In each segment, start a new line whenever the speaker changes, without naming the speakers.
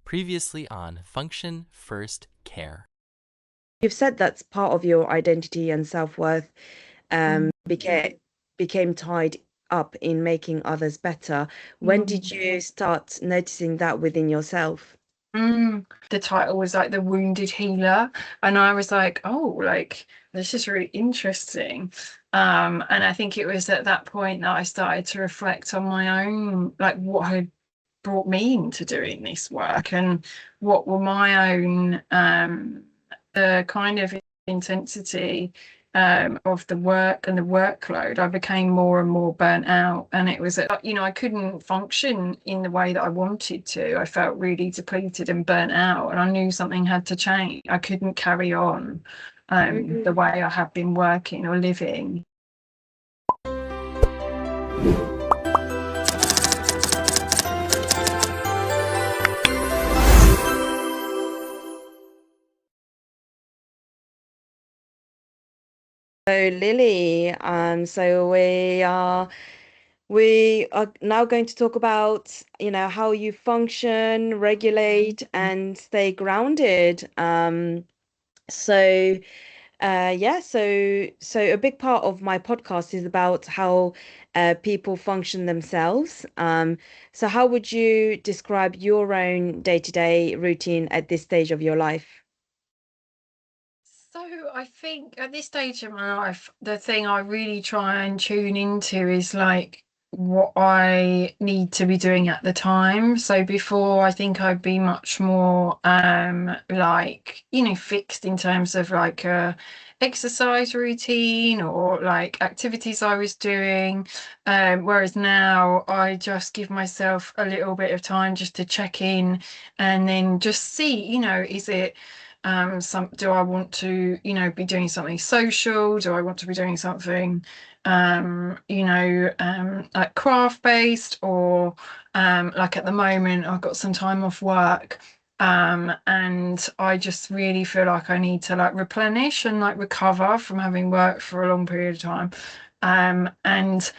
Previously on Function First Care.
You've said that's part of your identity and self-worth
Mm.
became tied up in making others better. When
Mm.
did you start noticing that within yourself?
The title was like The Wounded Healer, and I was like, oh, like this is really interesting. And I think it was at that point that I started to reflect on my own, like what had brought me into doing this work and what were my own the kind of intensity of the work and the workload. I became more and more burnt out, and it was, I couldn't function in the way that I wanted to. I felt really depleted and burnt out, and I knew something had to change. I couldn't carry on the way I had been working or living.
So Lily, so we are now going to talk about, how you function, regulate, and stay grounded. So yeah, so a big part of my podcast is about how people function themselves. So how would you describe your own day-to-day routine at this stage of your life?
So I think at this stage of my life, the thing I really try and tune into is like what I need to be doing at the time. So before, I think I'd be much more like, fixed in terms of like a exercise routine or like activities I was doing. Whereas now I just give myself a little bit of time just to check in and then just see, is it do I want to, be doing something social? Do I want to be doing something like craft based, or like at the moment I've got some time off work, and I just really feel like I need to like replenish and like recover from having worked for a long period of time. And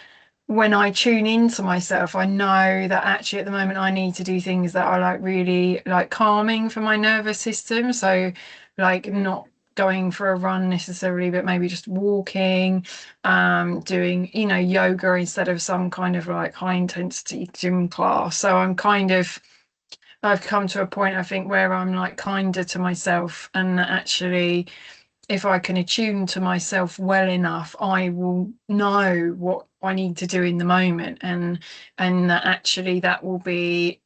when I tune into myself, I know that actually at the moment I need to do things that are like really like calming for my nervous system. So like not going for a run necessarily, but maybe just walking, doing, yoga instead of some kind of like high intensity gym class. So I've come to a point, I think, where I'm like kinder to myself, and that actually if I can attune to myself well enough, I will know what I need to do in the moment, and that actually that will be,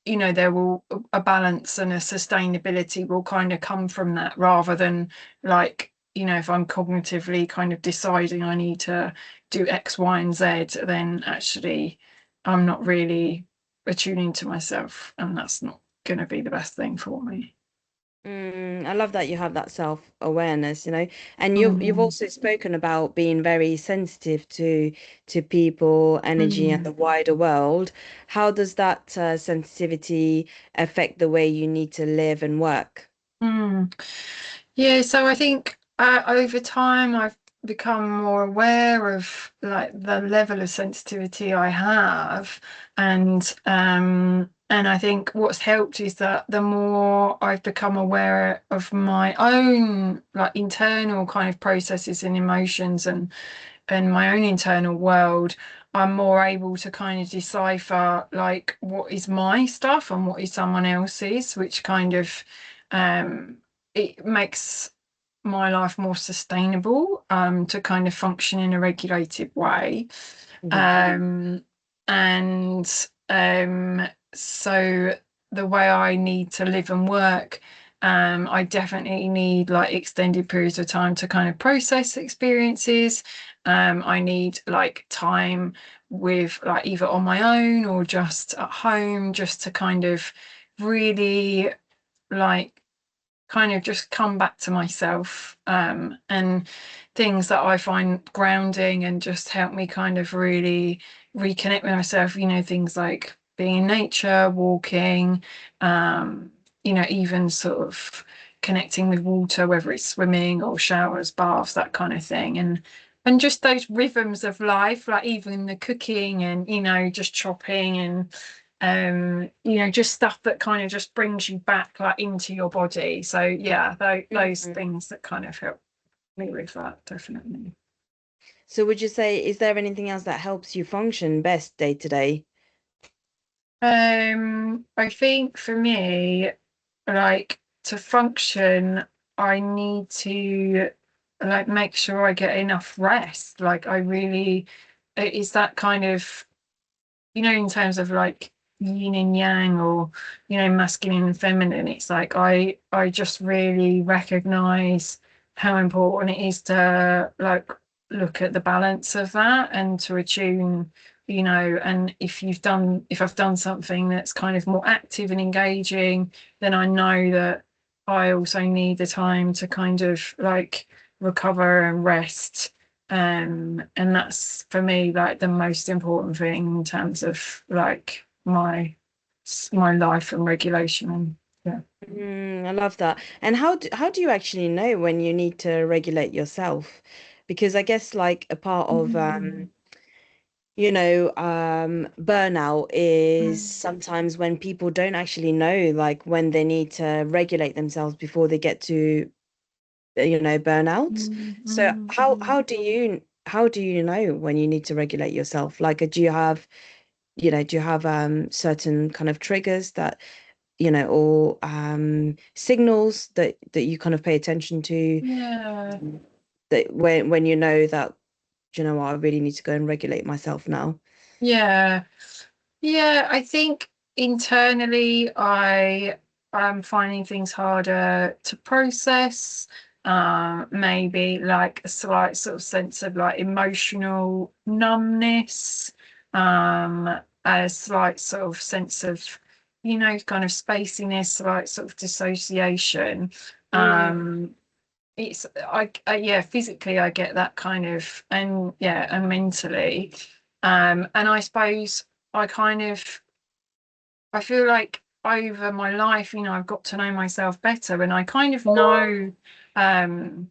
there will a balance and a sustainability will kind of come from that, rather than like, if I'm cognitively kind of deciding I need to do X, Y, and Z, then actually I'm not really attuning to myself, and that's not going to be the best thing for me.
I love that you have that self-awareness, and you've
Mm.
also spoken about being very sensitive to people, energy, and
Mm.
the wider world. How does that sensitivity affect the way you need to live and work?
Mm. Yeah, so I think over time I've become more aware of like the level of sensitivity I have, and I think what's helped is that the more I've become aware of my own like internal kind of processes and emotions, and my own internal world, I'm more able to kind of decipher like what is my stuff and what is someone else's, which kind of it makes my life more sustainable, to kind of function in a regulated way.
Mhm.
Um, and so the way I need to live and work, I definitely need like extended periods of time to kind of process experiences. I need like time with like either on my own or just at home, just to kind of really like kind of just come back to myself, and things that I find grounding and just help me kind of really reconnect with myself, things like being in nature, walking, even sort of connecting with water, whether it's swimming or showers, baths, that kind of thing. And just those rhythms of life, like even the cooking and, just chopping just stuff that kind of just brings you back like into your body. So yeah, those things that kind of help me with that, definitely.
So would you say, is there anything else that helps you function best day to day?
I think for me, like to function, I need to like make sure I get enough rest. Like I really, it is that kind of, in terms of like yin and yang, or masculine and feminine. It's like I just really recognize how important it is to like look at the balance of that and to attune, and if I've done something that's kind of more active and engaging, then I know that I also need the time to kind of like recover and rest. And that's for me like the most important thing in terms of like my life and regulation. And yeah.
I love that. And how do you actually know when you need to regulate yourself? Because I guess like a part of
Mm,
burnout is
mm,
sometimes when people don't actually know like when they need to regulate themselves before they get to burnout.
mm,
So
mm,
how do you know when you need to regulate yourself? Like do you have certain kind of triggers that or signals that you kind of pay attention to,
yeah,
that when you know that, what, I really need to go and regulate myself now.
yeah. Yeah, I think internally I am finding things harder to process. Maybe like a slight sort of sense of like emotional numbness, a slight sort of sense of, kind of spaciness, like sort of dissociation.
Mm,
Um, yeah, physically I get that kind of, and yeah, and mentally. And I suppose I kind of I feel like over my life, I've got to know myself better, and I kind of know, um,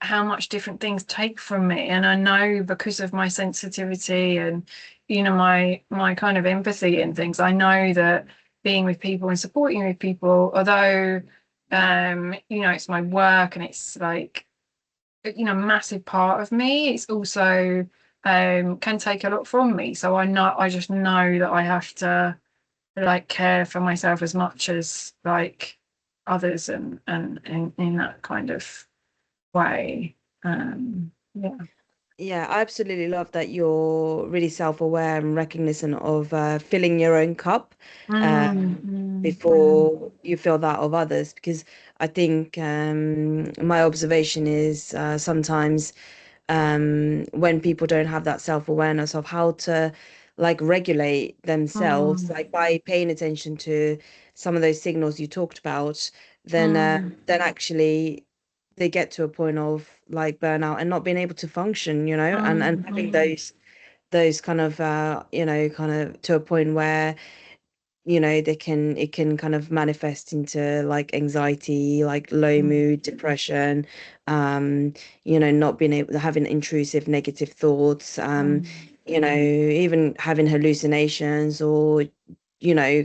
how much different things take from me. And I know because of my sensitivity and, my kind of empathy and things, I know that being with people and supporting with people, although, it's my work and it's like, massive part of me, it's also, can take a lot from me. So I just know that I have to like care for myself as much as like others, and in that kind of way. Yeah.
yeah, I absolutely love that you're really self-aware and recognizant of filling your own cup
Mm,
um,
mm, mm,
before you fill that of others. Because I think my observation is sometimes when people don't have that self-awareness of how to like regulate themselves,
mm,
like by paying attention to some of those signals you talked about, then
mm,
actually they get to a point of like burnout and not being able to function, and
mm,
having
mm,
those kind of kind of to a point where it can kind of manifest into like anxiety, like low
mm,
mood, depression, um not being able having intrusive negative thoughts,
mm,
even having hallucinations, or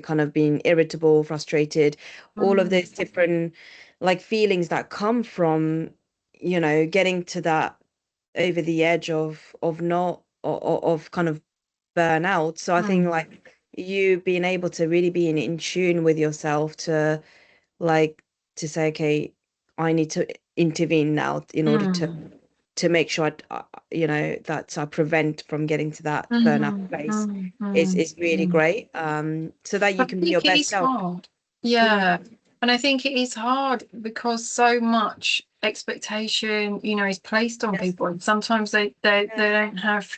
kind of being irritable, frustrated, all of
mm,
those different like feelings that come from getting to that over the edge of not of kind of burnout. So I think
mm,
like you being able to really be in tune with yourself to like to say, okay, I need to intervene now in order
mm,
to make sure that I prevent from getting to that burnout
mm,
place
mm,
is
mm,
is really
mm.
great. So that
I
you can be your
think it
best
is
self.
hard.
Mm,
Yeah. And I think it is hard because so much expectation, is placed on
yes.
people. And sometimes they
Yeah,
don't have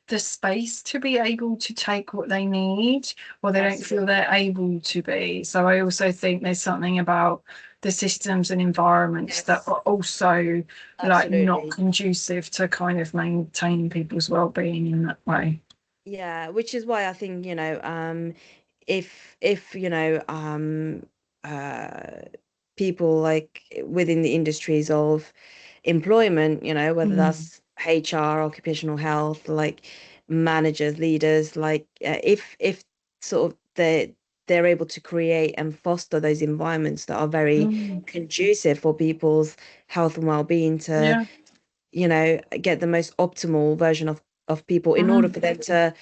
the space to be able to take what they need, or they don't feel
absolutely.
they're able to be. So I also think there's something about the systems and environments that
Yes,
are also like not
absolutely.
conducive to kind of maintaining people's well-being in that way.
Yeah, which is why I think, if uh people like within the industries of employment, whether
Mm,
that's HR, occupational health, like managers, leaders, like if sort of they're able to create and foster those environments that are very conducive for people's health and well-being to,
Yeah.
get the most optimal version of people in order
Mm.
for them to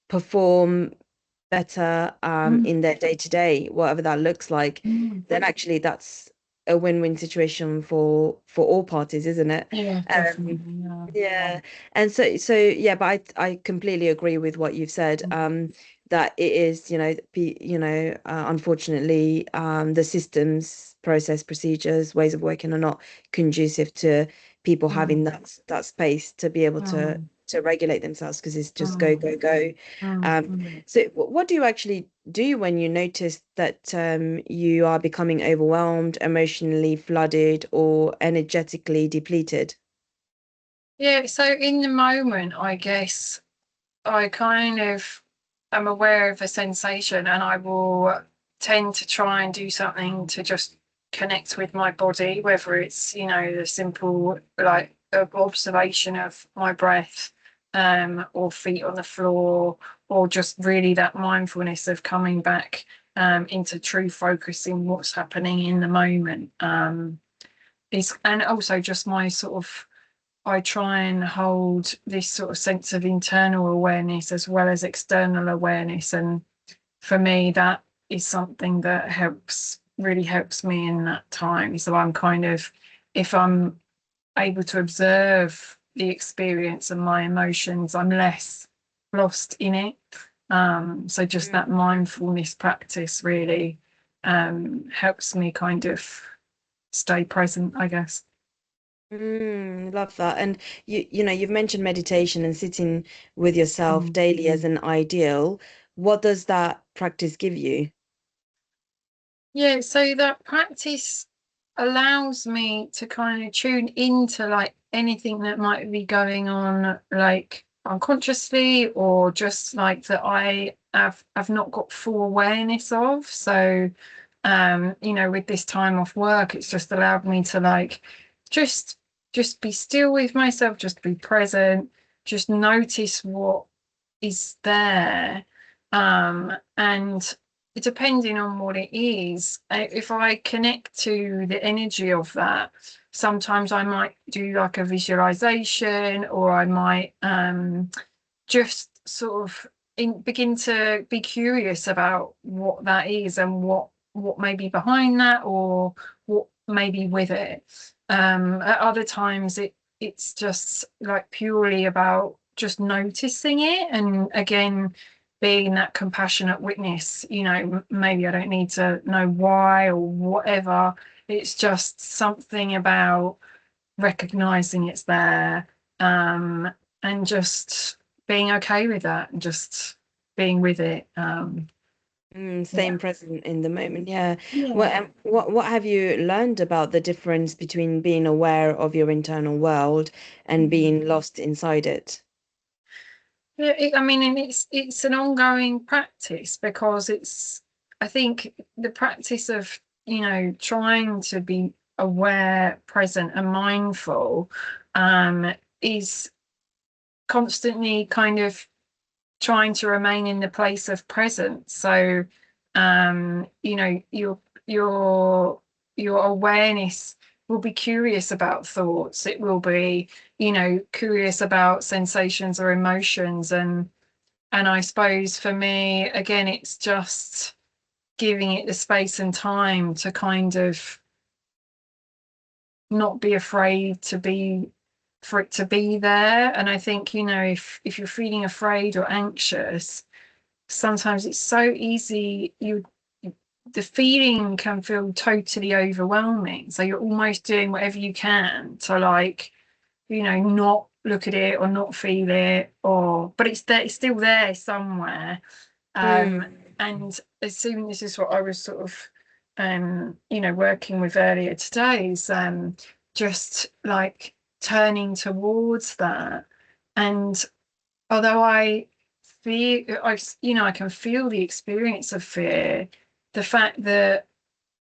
perform better
Mm.
in their day-to-day, whatever that looks like.
Mm.
Then actually that's a win-win situation for all parties, isn't it?
Yeah,
Um,
definitely. Yeah.
yeah. And so yeah, but I completely agree with what you've said. That it is, unfortunately, the systems, process, procedures, ways of working are not conducive to people having
Mm.
that space to be able to
Mm.
regulate themselves, because it's just go,
Mm.
go, go.
Mm.
Um,
Mm.
so what do you actually do when you notice that you are becoming overwhelmed, emotionally flooded, or energetically depleted?
Yeah, so in the moment, I guess I kind of am aware of a sensation and I will tend to try and do something to just connect with my body, whether it's, the simple like observation of my breath, or feet on the floor, or just really that mindfulness of coming back into true focus in what's happening in the moment. And also just my sort of I try and hold this sort of sense of internal awareness as well as external awareness. And for me, that is something that really helps me in that time. So I'm kind of, if I'm able to observe the experience and my emotions, I'm less lost in it. So just that mindfulness practice really helps me kind of stay present, I guess.
Love that. And you've mentioned meditation and sitting with yourself
Mm.
daily as an ideal. What does that practice give you?
Yeah, so that practice allows me to kind of tune into like anything that might be going on, like unconsciously, or just like that I've not got full awareness of. So, with this time off work, it's just allowed me to like just just be still with myself, just be present, just notice what is there. And depending on what it is, if I connect to the energy of that, sometimes I might do like a visualization, or I might just sort of begin to be curious about what that is and what may be behind that, or what may be with it. At other times it's just like purely about just noticing it, and again being that compassionate witness. Maybe I don't need to know why or whatever. It's just something about recognizing it's there, and just being okay with that, and just being with it. Yeah.
Staying present in the moment. Yeah.
Yeah.
What have you learned about the difference between being aware of your internal world and being lost inside it?
Yeah, I mean, and it's an ongoing practice, because I think the practice of, trying to be aware, present, and mindful, is constantly kind of trying to remain in the place of presence. So, your awareness will be curious about thoughts. It will be, curious about sensations or emotions. And I suppose for me, again, it's just giving it the space and time to kind of not be afraid for it to be there. And I think, if you're feeling afraid or anxious, sometimes it's so easy, the feeling can feel totally overwhelming. So you're almost doing whatever you can to like, not look at it or not feel it, but it's there, it's still there somewhere. Um,
Mm.
and assuming this is what I was sort of, working with earlier today, is just like turning towards that. And although I can feel the experience of fear, the fact that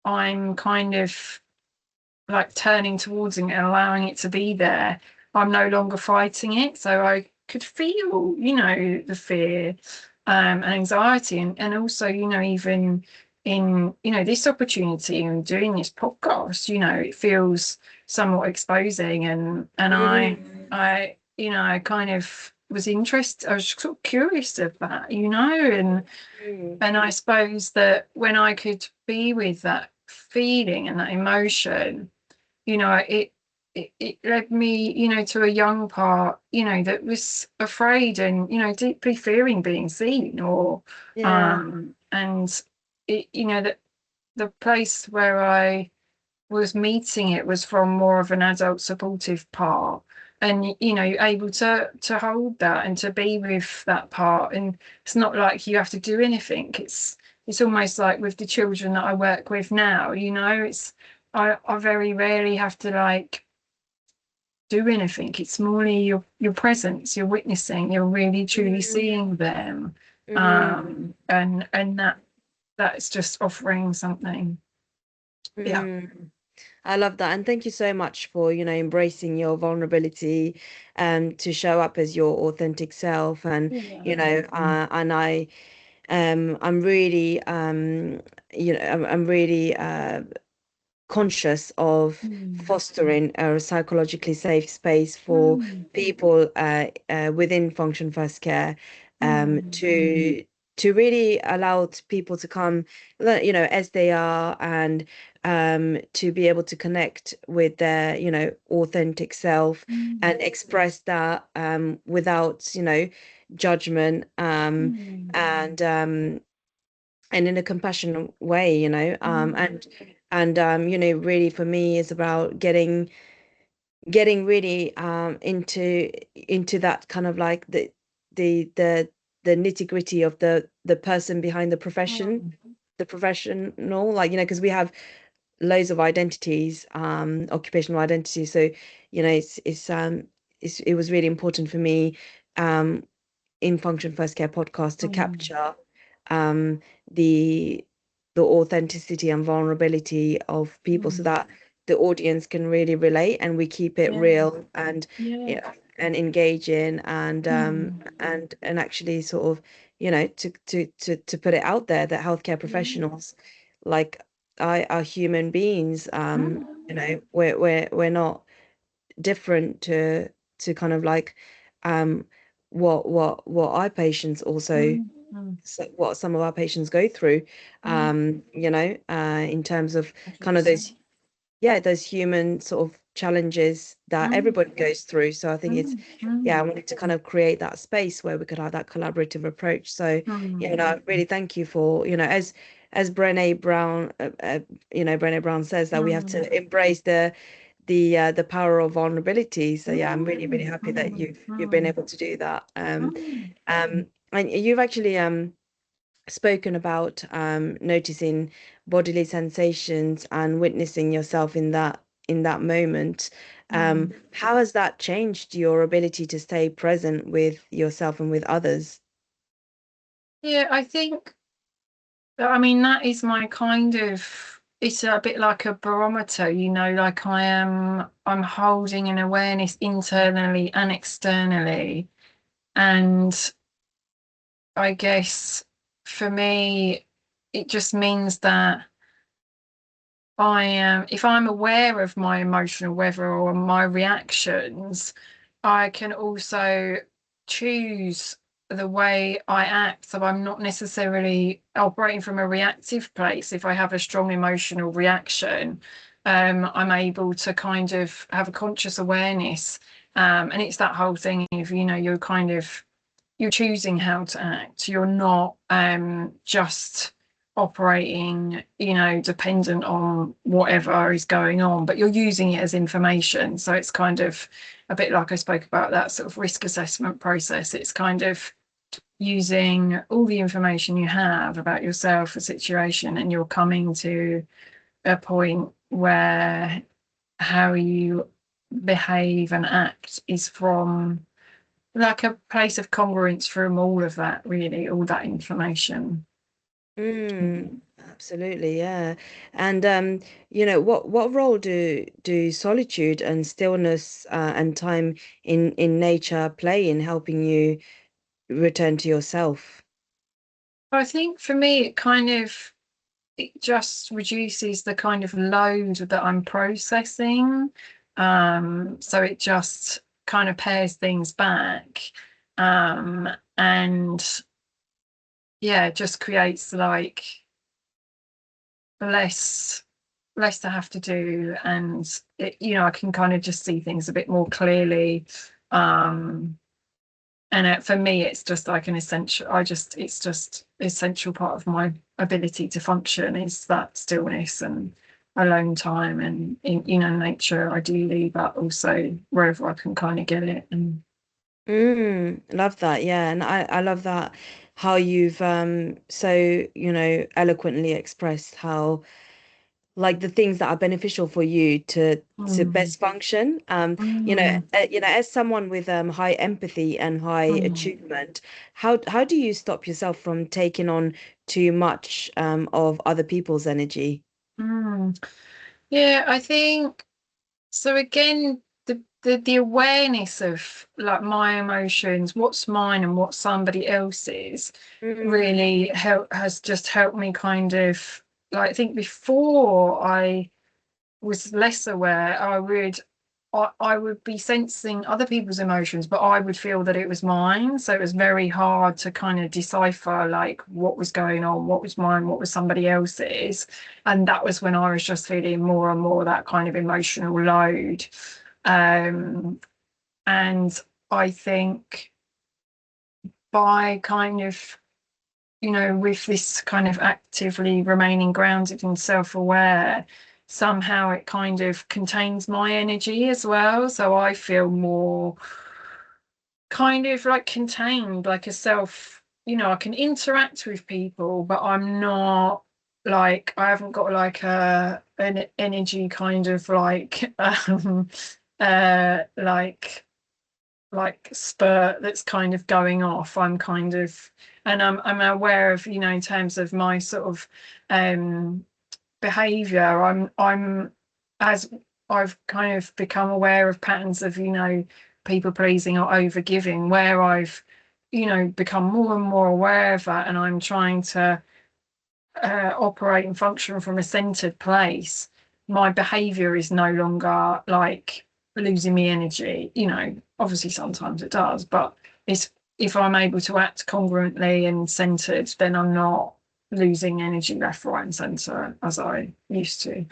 I'm kind of like turning towards it and allowing it to be there, I'm no longer fighting it. So I could feel, the fear. and anxiety, and also, even in, this opportunity and doing this podcast, it feels somewhat exposing, and
Mm,
I kind of was interested. I was sort of curious of that, and I suppose that when I could be with that feeling and that emotion, it led me, to a young part, that was afraid and, deeply fearing being seen, or
yeah.
and that the place where I was meeting it was from more of an adult supportive part, and able to hold that and to be with that part. And it's not like you have to do anything. It's almost like with the children that I work with now, it's I very rarely have to like do anything. It's more your presence, you're witnessing, you're really truly
Mm,
seeing them.
mm,
And that's just offering something. Yeah.
mm. I love that. And thank you so much for, embracing your vulnerability, to show up as your authentic self. And,
Yeah.
and I'm really, I'm really, conscious of
Mm.
fostering a psychologically safe space for
Mm.
people within Function First Care,
Mm.
to really allow people to come, as they are, and to be able to connect with their, authentic self,
Mm.
and express that, without, judgment,
Mm.
and in a compassionate way,
Mm.
really for me is about getting really into that kind of like the the the nitty-gritty of the person behind
Mm.
the professional, like, because we have loads of identities, occupational identities. So, it was really important for me, um in Function First Care podcast, to
Mm.
capture um, the authenticity and vulnerability of people, so
Mm.
that the audience can really relate, and we keep it
Yeah.
real, and,
Yeah.
and engaging,
Mm.
and actually sort of, to put it out there that healthcare
Yeah.
professionals, like, I are human beings.
Mm.
We're not different to kind of like, um what our patients also,
Mm. Mm.
what some of our patients go through,
Mm.
in terms of kind of
100%.
those, yeah, those human sort of challenges that
Mm.
everybody goes through. So I think it's,
Mm.
yeah, I
Mm.
wanted to kind of create that space where we could have that collaborative approach. So,
Mm.
really thank you for, as Brené Brown, Brené Brown says, that we have
Mm.
to embrace the power of vulnerability. So yeah, I'm really, really
Mm.
happy that
Mm.
you've been
Mm.
able to do that.
Mm.
And you've actually spoken about noticing bodily sensations and witnessing yourself in that moment.
Mm.
How has that changed your ability to stay present with yourself and with others?
Yeah, I think, I mean, that is my kind of, it's a bit like a barometer, like I'm holding an awareness internally and externally. And I guess for me, it just means that if I'm aware of my emotional weather or my reactions, I can also choose the way I act. So I'm not necessarily operating from a reactive place. If I have a strong emotional reaction, I'm able to kind of have a conscious awareness. And it's that whole thing of, you're choosing how to act. You're not just operating, dependent on whatever is going on, but you're using it as information. So it's kind of a bit like I spoke about that sort of risk assessment process. It's kind of using all the information you have about yourself, the situation, and you're coming to a point where how you behave and act is from like a place of congruence from all of that, really, all that information.
Absolutely, yeah. And what role do solitude and stillness, and time in nature play in helping you return to yourself?
I think for me, it just reduces the kind of load that I'm processing. So it just kind of pares things back. And yeah, just creates like less to have to do, and I can kind of just see things a bit more clearly. And for me, it's just like an essential. It's just essential part of my ability to function is that stillness and alone time, and in nature ideally, but also wherever I can kind of get it. And
Love that. Yeah. And I love that how you've so, eloquently expressed how like the things that are beneficial for you to
mm,
best function.
mm,
As someone with high empathy and high
mm,
attunement, how do you stop yourself from taking on too much of other people's energy?
mm. Yeah, I think so. Again, the awareness of like my emotions, what's mine and what somebody else's,
Mm,
really has just helped me kind of like, I think before I was less aware, I would be sensing other people's emotions, but I would feel that it was mine. So it was very hard to kind of decipher like what was going on, what was mine, what was somebody else's. And that was when I was just feeling more and more that kind of emotional load. Um, and I think by kind of, with this kind of actively remaining grounded and self-aware, somehow it kind of contains my energy as well. So I feel more kind of like contained, like a self, I can interact with people, but I'm not like, I haven't got like an energy kind of like like spurt that's kind of going off. I'm kind of, and I'm aware of, in terms of my sort of behavior. I'm as I've kind of become aware of patterns of, people pleasing or over giving, where I've, become more and more aware of that, and I'm trying to operate and function from a centered place. My behavior is no longer like losing me energy. Obviously sometimes it does, but it's, if I'm able to act congruently and centered, then I'm not losing energy left, right, and center as I used to.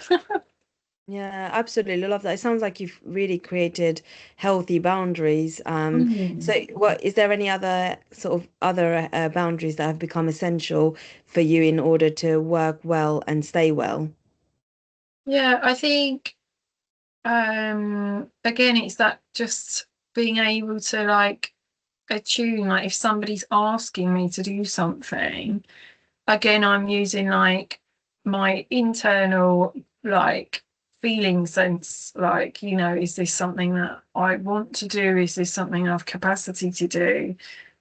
yeah, absolutely. Love that. It sounds like you've really created healthy boundaries. So
Mm.
what is there any other sort of other boundaries that have become essential for you in order to work well and stay well?
Yeah, I think again it's that just being able to like attune, like if somebody's asking me to do something, again, I'm using like my internal like feeling sense, like, is this something that I want to do? Is this something I have capacity to do?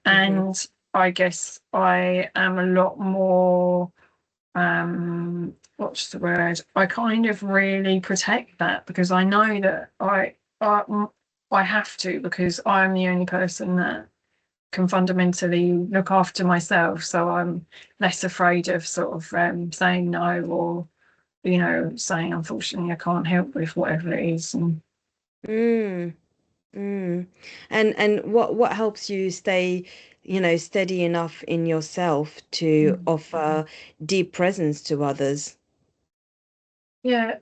Hmm.
And I guess I am a lot more, what's the word? I kind of really protect that, because I know that I have to, because I'm the only person that can fundamentally look after myself. So I'm less afraid of sort of saying no, or, saying, unfortunately, I can't help with whatever it is. And
Mm, mm. And what helps you stay, steady enough in yourself to offer deep presence to others?
yeah,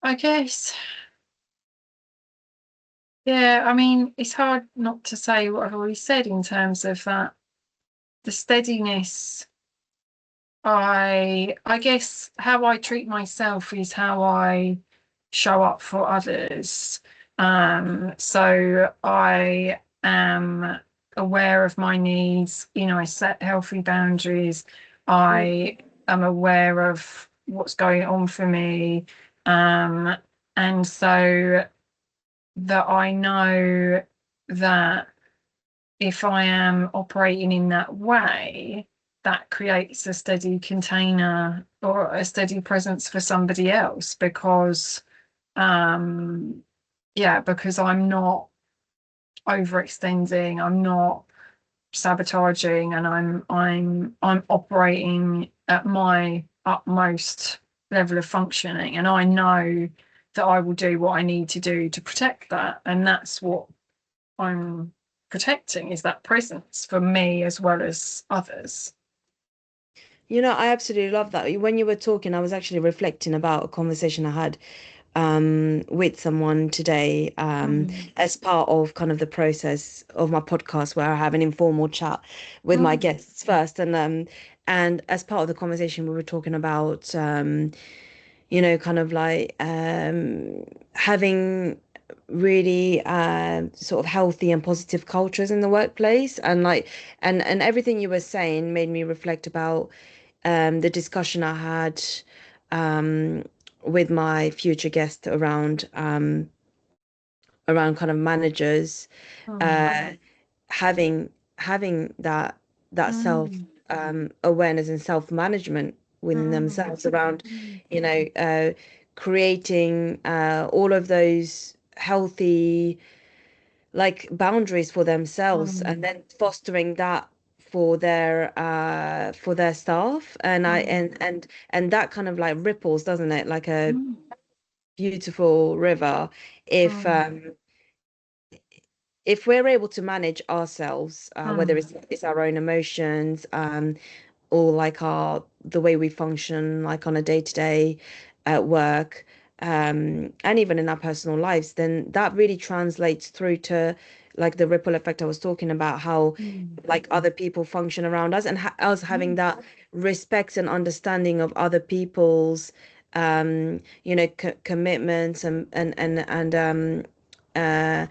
I guess, yeah, I mean, it's hard not to say what I've already said in terms of that, the steadiness. I guess how I treat myself is how I show up for others. So I am aware of my needs, I set healthy boundaries.
Mm,
I am aware of what's going on for me. Um, and so that I know that if I am operating in that way, that creates a steady container or a steady presence for somebody else, because um yeah, because I'm not overextending, I'm not sabotaging, and I'm operating at my utmost level of functioning, and I know that I will do what I need to do to protect that, and that's what I'm protecting, is that presence for me as well as others.
I absolutely love that. When you were talking, I was actually reflecting about a conversation I had with someone today as part of kind of the process of my podcast where I have an informal chat with my
Mm,
guests first. And as part of the conversation, we were talking about kind of like having really sort of healthy and positive cultures in the workplace, and like and everything you were saying made me reflect about the discussion I had um, with my future guest around kind of managers
mm,
uh, having having that self
mm,
awareness and self management within
mm,
themselves around,
mm,
you know, uh, creating all of those healthy like boundaries for themselves, and
mm,
then fostering that for their staff. And I
mm,
and that kind of like ripples, doesn't it, like a
mm,
beautiful river if
mm,
if we're able to manage ourselves, whether
mm,
it's our own emotions, or like our the way we function like on a day-to-day at work, and even in our personal lives, then that really translates through to like the ripple effect I was talking about, how
mm,
like other people function around us, and us having
mm,
that respect and understanding of other people's commitments uh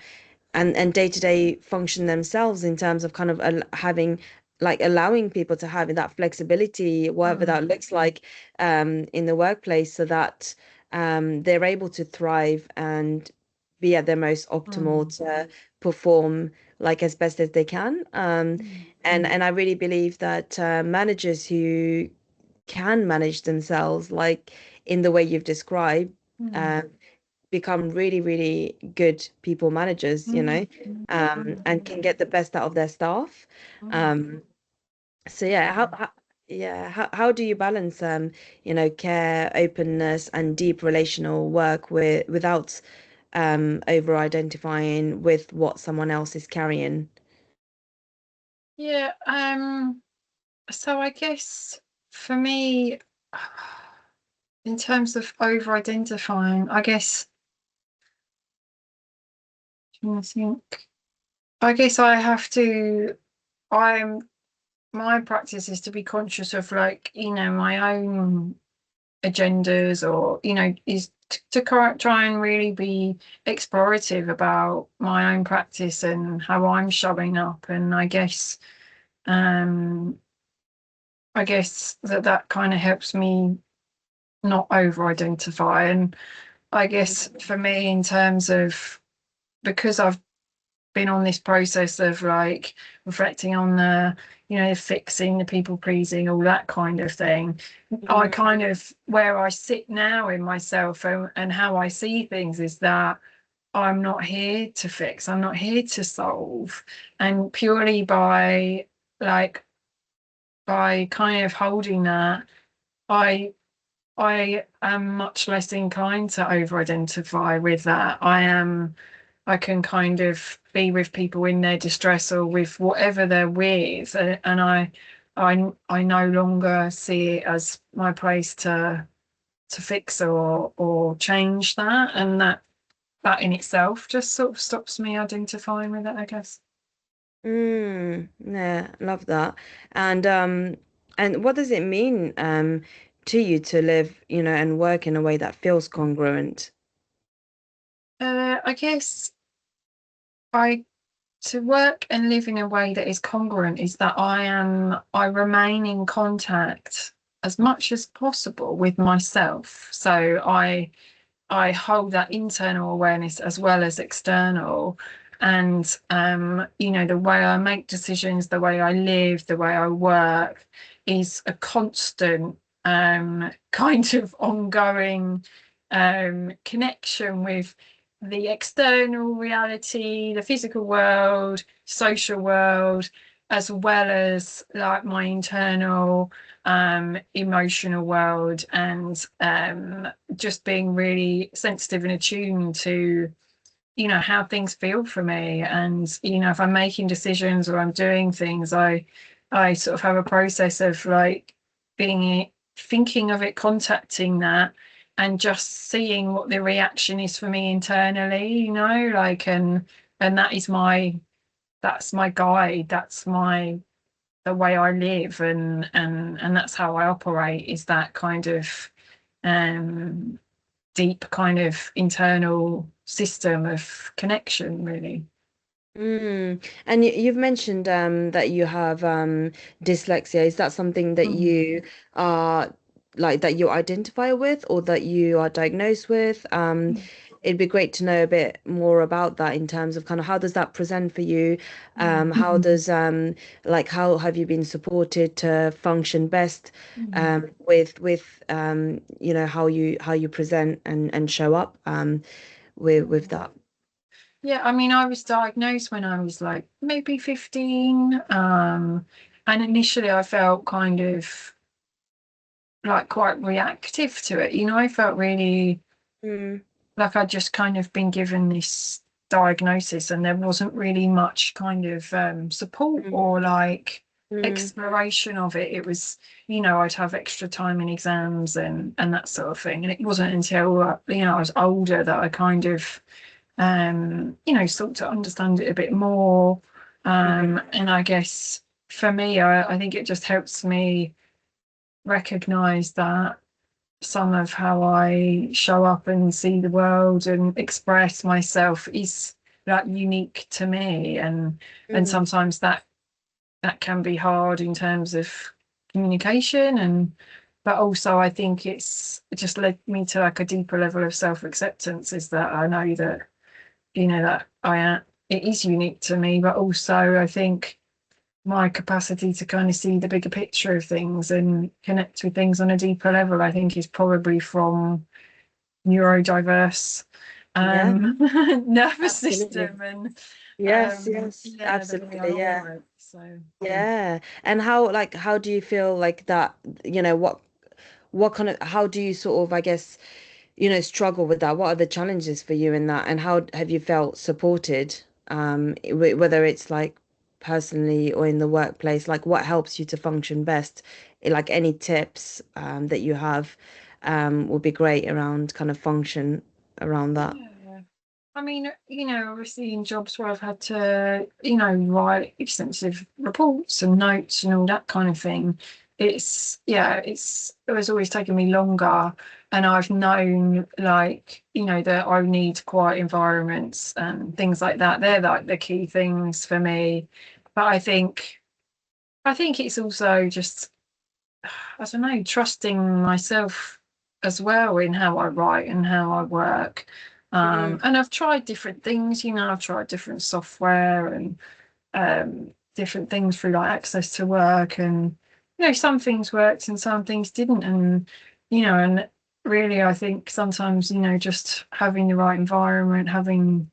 and day-to-day function themselves, in terms of kind of having like allowing people to have that flexibility, whatever
mm,
that looks like, in the workplace, so that they're able to thrive and be at their most optimal
mm,
to perform like as best as they can.
mm,
And I really believe that managers who can manage themselves like in the way you've described,
mm,
um, become really, really good people managers,
mm, mm,
and can get the best out of their staff.
mm.
Um, so yeah, how do you balance care, openness, and deep relational work without over identifying with what someone else is carrying?
Yeah, so I guess for me, in terms of over identifying, I guess, I think, I guess I have to, I'm, my practice is to be conscious of, like, my own agendas, or, is to try and really be explorative about my own practice and how I'm showing up. And um, I guess that kind of helps me not over identify. And I guess for me, in terms of, because I've been on this process of like reflecting on the, fixing, the people pleasing, all that kind of thing, I
Mm,
kind of, where I sit now in myself, and how I see things, is that I'm not here to fix, I'm not here to solve. And purely by, like, by kind of holding that, I I am much less inclined to over identify with that. I can kind of be with people in their distress, or with whatever they're with, and I no longer see it as my place to fix or change that, and that in itself just sort of stops me identifying with it, I guess.
yeah, love that. And what does it mean to you to live, and work in a way that feels congruent?
I guess I to work and live in a way that is congruent is that I remain in contact as much as possible with myself. So I hold that internal awareness as well as external. And the way I make decisions, the way I live, the way I work is a constant kind of ongoing connection with the external reality, the physical world, social world, as well as like my internal emotional world, and just being really sensitive and attuned to, you know, how things feel for me. And, you know, if I'm making decisions or I'm doing things, I sort of have a process of like being thinking of it, contacting that, and just seeing what the reaction is for me internally, you know, like, and that is my, that's my guide, that's my, the way I live, and that's how I operate, is that kind of um deep kind of internal system of connection, really.
And you've mentioned that you have dyslexia. Is that something that
Mm.
you are like that you identify with or that you are diagnosed with? It'd be great to know a bit more about that in terms of kind of how does that present for you? How does like how have you been supported to function best
Mm.
with you know how you present and show up with that?
Yeah, I mean, I was diagnosed when I was like maybe 15. And initially I felt kind of like quite reactive to it. You know, I felt really
Mm,
like I'd just kind of been given this diagnosis, and there wasn't really much kind of support
mm,
or like
mm.
exploration of it. It was, you know, I'd have extra time in exams and that sort of thing. And it wasn't until you know, I was older that I kind of you know, sought to understand it a bit more.
Mhm.
And I guess for me, I think it just helps me recognize that some of how I show up and see the world and express myself is like unique to me, and
Mm.
sometimes that can be hard in terms of communication, and but also I think it's just led me to like a deeper level of self-acceptance, is that I know that, you know, that I am, it is unique to me, but also I think my capacity to kind of see the bigger picture of things and connect with things on a deeper level, I think, is probably from neurodiverse
Yeah,
nervous
absolutely.
system, and
Yes, yes,
yeah, the way I
absolutely. Yeah.
operate. So
Yeah. And how do you feel like that, you know, what kind of how do you sort of, I guess, you know, struggle with that? What are the challenges for you in that? And how have you felt supported? Whether it's like personally or in the workplace, like what helps you to function best? Like any tips that you have would be great around kind of function around that.
yeah. I mean, you know, obviously in jobs where I've had to, you know, write extensive reports and notes and all that kind of thing, it's, yeah, it was always taking me longer. And I've known, like, you know, that I need quiet environments and things like that. They're like the key things for me. But I think it's also just, I don't know, trusting myself as well in how I write and how I work.
Mm,
And I've tried different things, you know, I've tried different software and different things through like Access to Work, and, you know, some things worked and some things didn't. And, you know, and really, I think sometimes, you know, just having the right environment, having,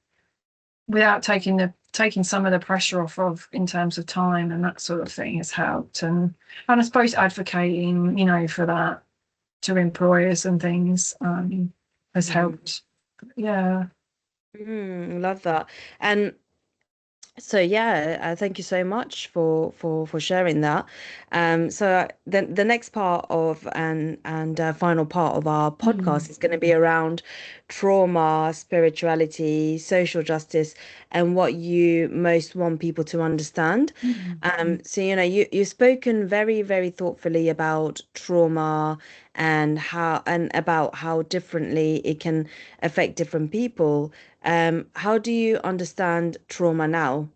without taking some of the pressure off of in terms of time and that sort of thing, has helped. And I suppose advocating, you know, for that to employers and things has
mm,
helped. Yeah.
love that. And so yeah, thank you so much for sharing that. The next part of and final part of our
Mm.
podcast is going to be around trauma, spirituality, social justice, and what you most want people to understand.
Mm.
So you know, you've spoken very thoughtfully about trauma and how and about how differently it can affect different people. How do you understand trauma now?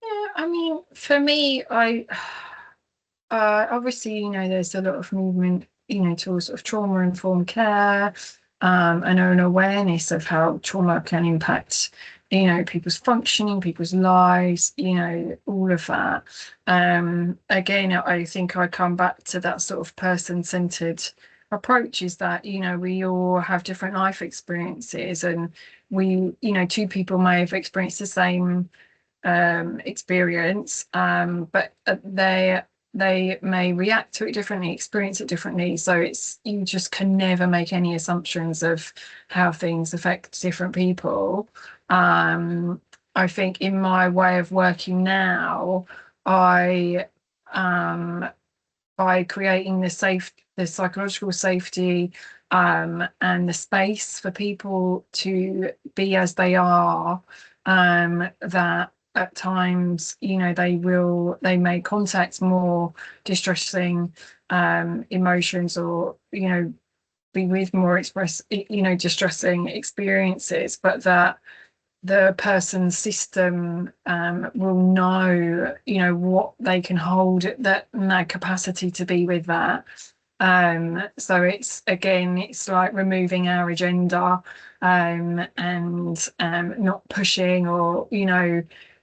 Yeah, I mean, for me, I obviously, you know, there's a lot of movement, you know, towards sort of trauma-informed care, and an awareness of how trauma can impact, you know, people's functioning, people's lives, you know, all of that. Again, I think I come back to that sort of person-centered approach is that, we all have different life experiences, and we, two people may have experienced the same experience, but they may react to it differently, experience it differently. So you just can never make any assumptions of how things affect different people. I think in my way of working now, I by creating the psychological safety, and the space for people to be as they are, that at times, they may contact more distressing emotions, or be with more distressing experiences, but that the person's system will know, what they can hold, that and their capacity to be with that. So it's like removing our agenda, and not pushing, or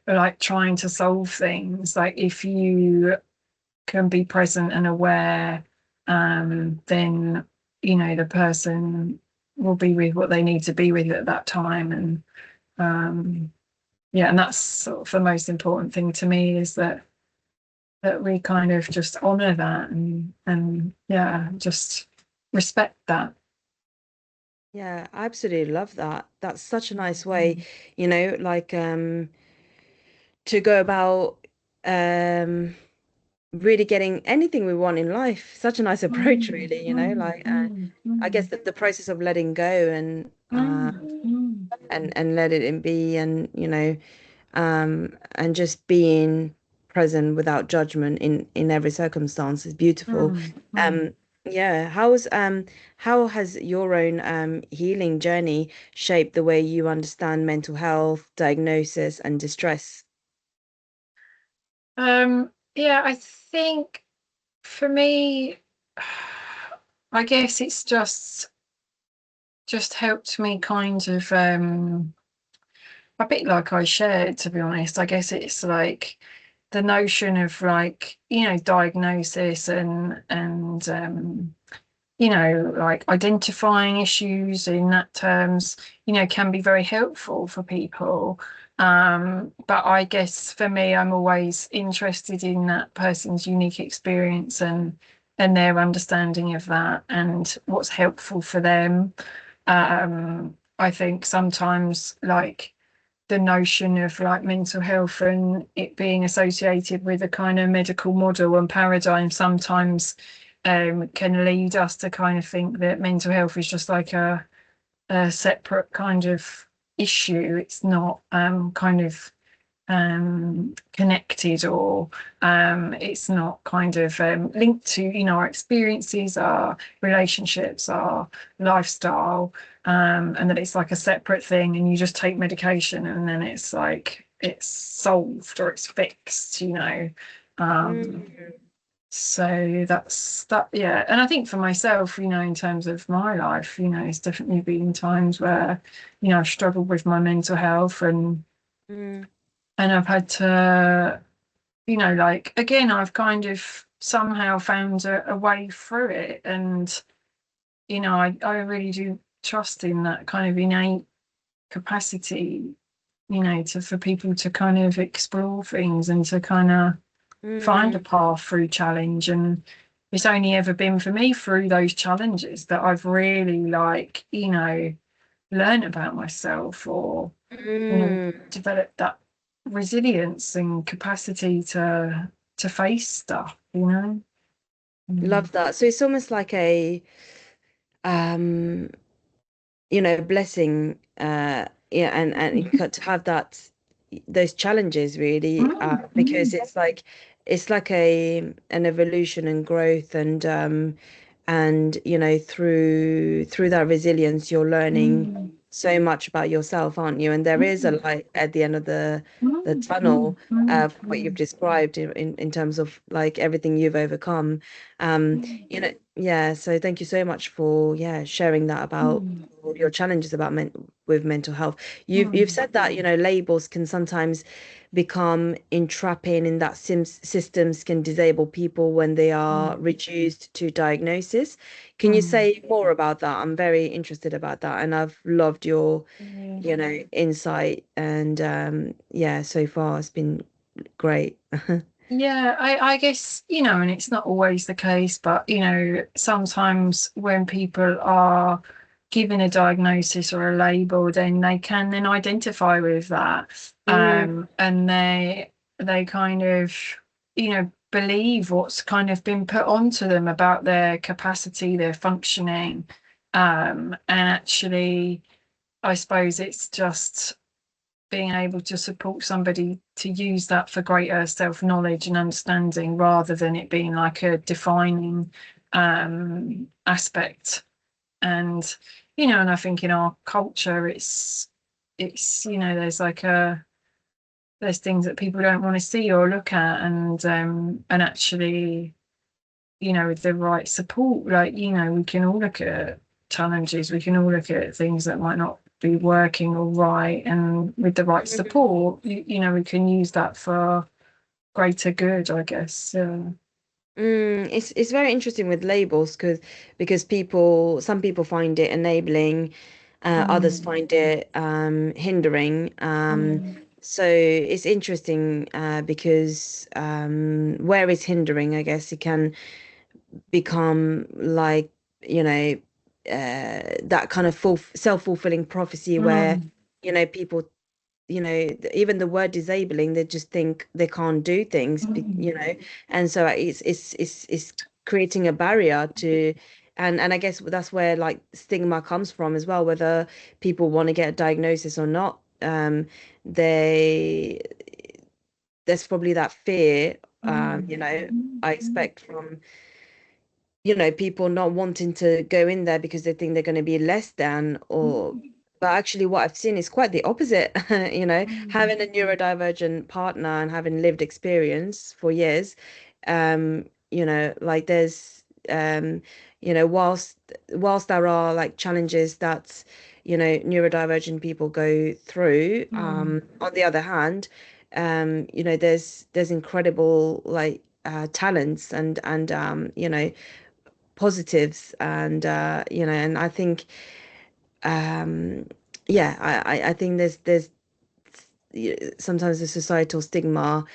like trying to solve things. Like, if you can be present and aware, then the person will be with what they need to be with at that time. And yeah, and that's sort of the most important thing to me, is that we kind of just honor that, and yeah, just respect that.
Yeah, I absolutely love that. That's such a nice way, like to go about um really getting anything we want in life. Such a nice approach,
Mm,
really,
mm,
like
mm,
I guess
mm,
the process of letting go
mm, mm,
and let it be, and and just being present without judgment in every circumstance is beautiful.
mm, mm.
Um, yeah, how has your own healing journey shaped the way you understand mental health, diagnosis, and distress?
Yeah, I think for me, I guess it's just helped me kind of, a bit like I shared, to be honest. I guess it's like the notion of, like, diagnosis, and like identifying issues in that terms, can be very helpful for people. But I guess for me, I'm always interested in that person's unique experience, and their understanding of that, and what's helpful for them. I think sometimes, like, the notion of, like, mental health and it being associated with a kind of medical model and paradigm sometimes can lead us to kind of think that mental health is just like a separate kind of issue. It's not kind of connected, or it's not kind of linked to, our experiences, our relationships, our lifestyle, and that it's like a separate thing, and you just take medication and then it's like it's solved or it's fixed. um,
Mm.
so that's that. Yeah, and I think for myself, in terms of my life, it's definitely been times where, I've struggled with my mental health,
Mm.
and I've had to, like, again, I've kind of somehow found a way through it. And, I really do trust in that kind of innate capacity, for people to kind of explore things and to kind of find a
Mm.
path through challenge. And it's only ever been for me through those challenges that I've really, like, learn about myself, or
Mm.
develop that resilience and capacity to face stuff. Mm.
Love that. So it's almost like a um blessing, yeah, and you got to have those challenges really,
Mm,
because
mm,
it's like an evolution and growth, and through that resilience you're learning
mm,
so much about yourself, aren't you? And there is a
mm,
light at the end of the
mm, mm,
tunnel,
mm,
for what you've described in terms of like everything you've overcome. Yeah, so thank you so much for sharing that about
mm,
your challenges about with mental health. You've
Mm,
said that, labels can sometimes become entrapping in that systems can disable people when they are
mm,
reduced to diagnosis. Can you
mm.
say more about that? I'm very interested about that, and I've loved your,
Yeah.
insight, and yeah, so far it's been great.
Yeah, I guess, and it's not always the case, but, sometimes when people are given a diagnosis or a label, then they can then identify with that.
Mm,
And they kind of, believe what's kind of been put onto them about their capacity, their functioning. And actually, I suppose it's just being able to support somebody to use that for greater self-knowledge and understanding rather than it being like a defining aspect. And and I think in our culture it's there's things that people don't want to see or look at, and actually with the right support, like we can all look at challenges, we can all look at things that might not be working all right, and with the right support, we can use that for greater good, I guess.
it's very interesting with labels because some people find it enabling, others
Mm,
find it hindering.
mm,
So it's interesting because where it's hindering, I guess it can become like, that kind of self-fulfilling prophecy where,
mm,
people, even the word disabling, they just think they can't do things,
mm,
and so it's creating a barrier to, and I guess that's where like stigma comes from as well, whether people want to get a diagnosis or not. They There's probably that fear,
mm,
I expect from, people not wanting to go in there because they think they're going to be less than, or
mm,
but actually what I've seen is quite the opposite.
mm,
Having a neurodivergent partner and having lived experience for years, like there's whilst there are like challenges that, neurodivergent people go through,
mm,
on the other hand, there's incredible like talents and positives, and I think, um yeah, I think there's sometimes the societal stigma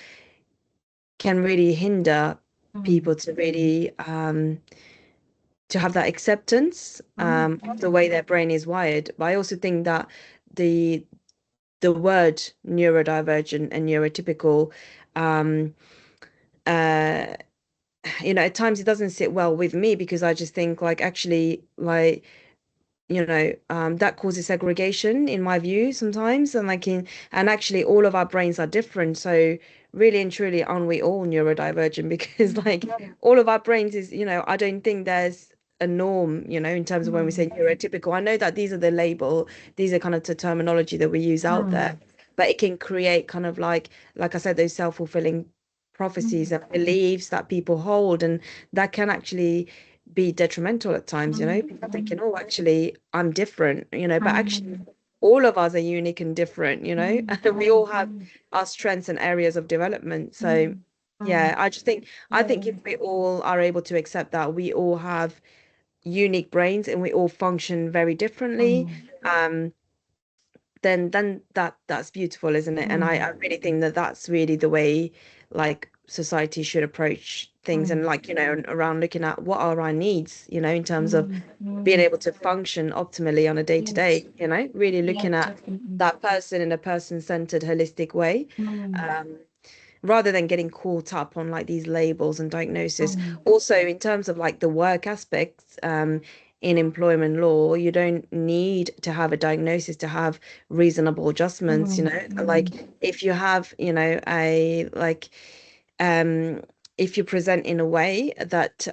can really hinder
mm,
people to really to have that acceptance
mm,
of the way their brain is wired. But I also think that the the word neurodivergent and neurotypical, um uh at times it doesn't sit well with me, because I just think like actually like, that causes segregation in my view sometimes, and actually all of our brains are different. So really and truly, aren't we all neurodivergent? Because
mm,
like all of our brains is, I don't think there's a norm, in terms of when we say
mm,
neurotypical. I know that these are kind of the terminology that we use out
mm,
there, but it can create kind of like I said, those self-fulfilling prophecies
mm,
and beliefs that people hold, and that can actually be detrimental at times,
mm,
people thinking, oh, actually, I'm different, but actually,
mm,
all of us are unique and different,
mm,
and we all have our strengths and areas of development. So,
mm,
yeah,
mm,
I think if we all are able to accept that we all have unique brains and we all function very differently,
mm,
um, then that's beautiful, isn't it? And I
mm,
really think that that's really the way like society should approach things, and
mm.
like, around looking at what are our needs, in terms of
Mm,
being
mm,
able to function optimally on a day to
yes,
day, really
yeah,
looking at
definitely.
that person in a person-centered, holistic way.
Mm,
Um, Rather than getting caught up on like these labels and diagnosis.
mm,
Also, in terms of like the work aspects, in employment law, you don't need to have a diagnosis to have reasonable adjustments,
mm,
like
mm,
if you have, a like, um if you present in a way that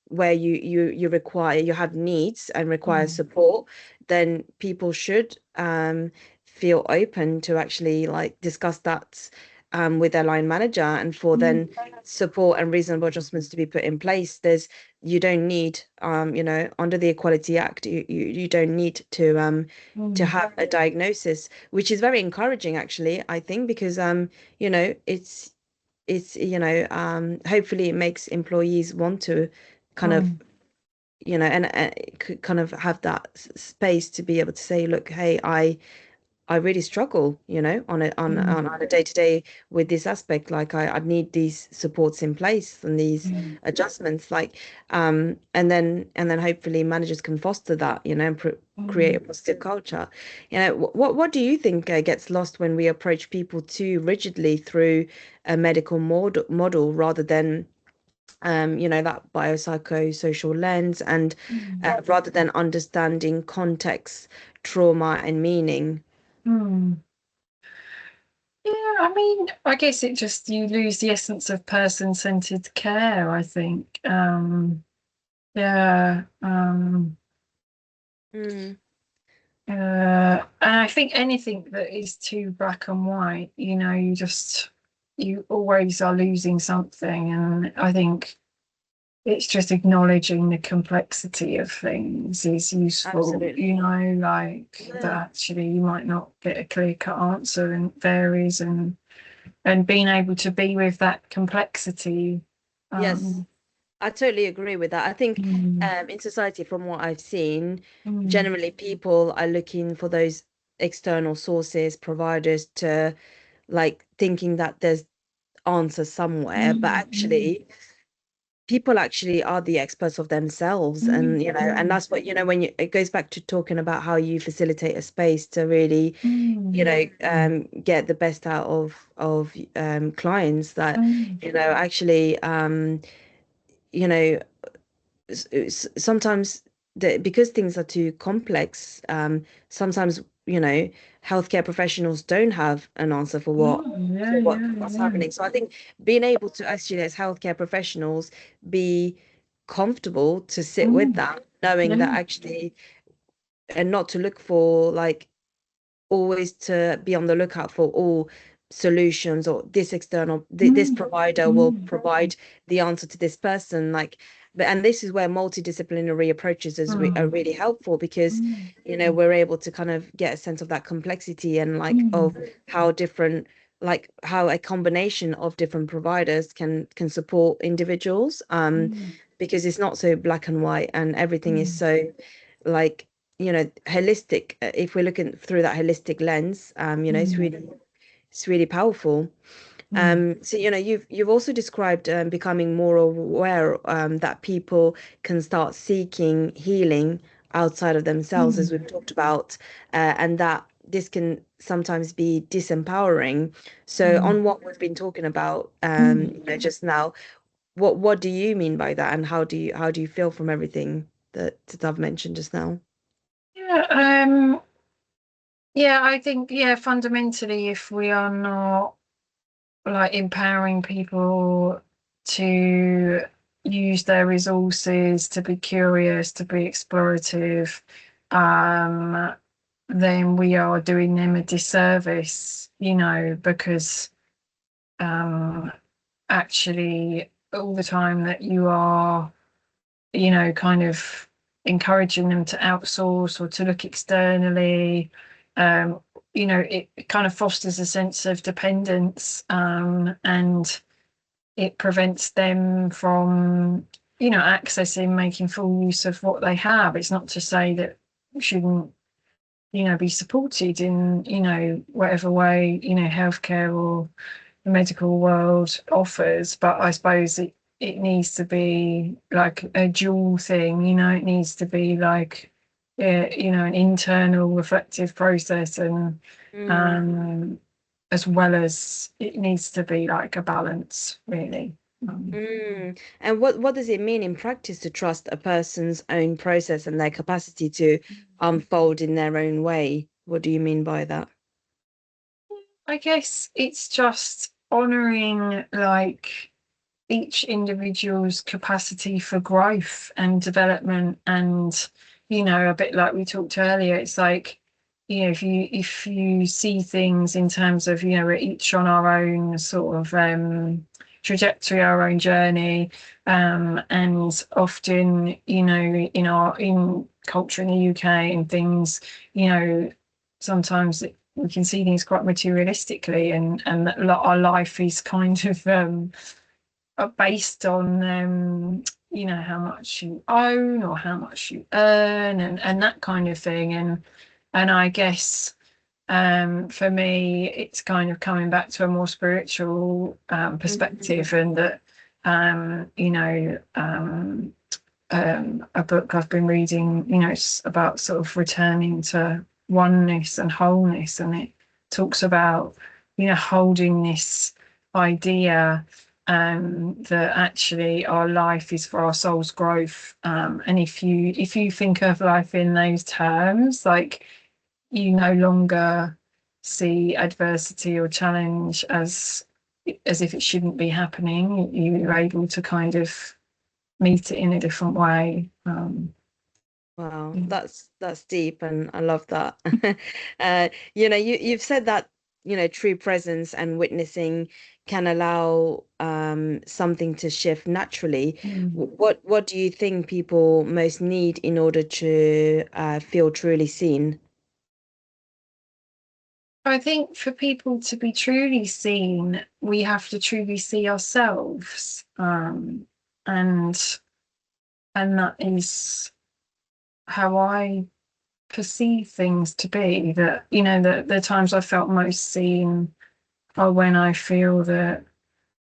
where you have needs and require
mm,
support, then people should feel open to actually like discuss that with their line manager, and for then support and reasonable adjustments to be put in place. You don't need, under the Equality Act, you don't need to have a diagnosis, which is very encouraging, actually, I think, because hopefully it makes employees want to kind of, and kind of have that space to be able to say, look, hey, I really struggle, on a day-to-day with this aspect. Like I need these supports in place and these adjustments, like, and then hopefully managers can foster that, and create a positive culture. What do you think gets lost when we approach people too rigidly through a medical model rather than that biopsychosocial lens, and rather than understanding context, trauma, and meaning?
Mm. Yeah, I mean, I guess it just, you lose the essence of person-centered care, I think. Yeah.
Mm,
And I think anything that is too black and white, you always are losing something. And I think it's just acknowledging the complexity of things is useful,
absolutely.
like that
Yeah.
actually you might not get a clear-cut answer and varies, and being able to be with that complexity.
Yes,
Um,
I totally agree with that. I think
mm,
in society, from what I've seen,
mm,
generally people are looking for those external sources, providers, to, like, thinking that there's answers somewhere, but
mm,
actually people actually are the experts of themselves.
mm,
And and that's what, when it goes back to talking about how you facilitate a space to really,
mm,
get the best out of clients, that
mm,
actually, you know sometimes, because things are too complex, sometimes, healthcare professionals don't have an answer for what
yeah, yeah,
what's
yeah.
happening. So I think being able to actually, as healthcare professionals, be comfortable to sit with
Mm,
that, knowing that
yeah.
actually, and not to look for, like, always to be on the lookout for all solutions, or this
Mm,
provider will provide the answer to this person, like. But and this is where multidisciplinary approaches are
mm,
really helpful, because
mm,
we're able to kind of get a sense of that complexity, and, like,
mm,
of how different, like, how a combination of different providers can support individuals,
mm,
because it's not so black and white, and everything is
mm,
so, like, holistic. If we're looking through that holistic lens,
mm,
it's really powerful.
mm,
So, you've also described, becoming more aware, that people can start seeking healing outside of themselves, as
mm,
we've talked about, and that this can sometimes be disempowering. So,
mm.
on what we've been talking about,
Mm.
just now, what do you mean by that, and how do you feel from everything that I've mentioned just now?
Yeah, yeah, I think, yeah, fundamentally, if we are not like empowering people to use their resources, to be curious, to be explorative, um, then we are doing them a disservice, because um, actually all the time that you are, kind of encouraging them to outsource or to look externally, um, it kind of fosters a sense of dependence, and it prevents them from, accessing, making full use of what they have. It's not to say that we shouldn't, be supported in, whatever way, healthcare or the medical world offers, but I suppose it needs to be like a dual thing, it needs to be like, an internal reflective process, and
Mm.
um as well as it needs to be like a balance, really.
And what does it mean in practice to trust a person's own process and their capacity to unfold in their own way? What do you mean by that?
I guess it's just honoring like each individual's capacity for growth and development, and a bit like we talked earlier, it's like if you see things in terms of, we're each on our own sort of trajectory, our own journey, and often, in culture in the UK and things, sometimes we can see things quite materialistically, and that our life is kind of based on how much you own or how much you earn, and that kind of thing. And I guess for me, it's kind of coming back to a more spiritual perspective, and that a book I've been reading, it's about sort of returning to oneness and wholeness, and it talks about holding this idea that actually our life is for our soul's growth, and if you think of life in those terms, like, you no longer see adversity or challenge as if it shouldn't be happening. You're able to kind of meet it in a different way.
Wow, that's deep, and I love that. You've said that, true presence and witnessing can allow something to shift naturally. What do you think people most need in order to feel truly seen?
I think for people to be truly seen, we have to truly see ourselves, and that is how I perceive things to be. That the times I felt most seen are when I feel that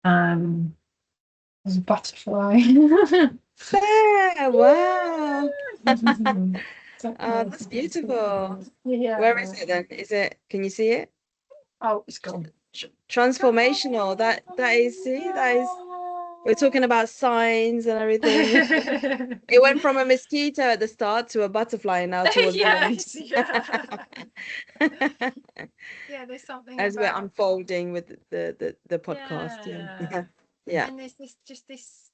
there's a butterfly.
There, wow. That's
Exactly.
beautiful. Where is
Yeah.
it then? Can you see it?
Oh, it's gone.
Transformational. That is, see, we're talking about signs and everything. It went from a mosquito at the start to a butterfly now towards the end.
Yes, yeah. Yeah, there's something
As we're
about,
unfolding with the podcast.
yeah.
Yeah. Yeah.
And there's this,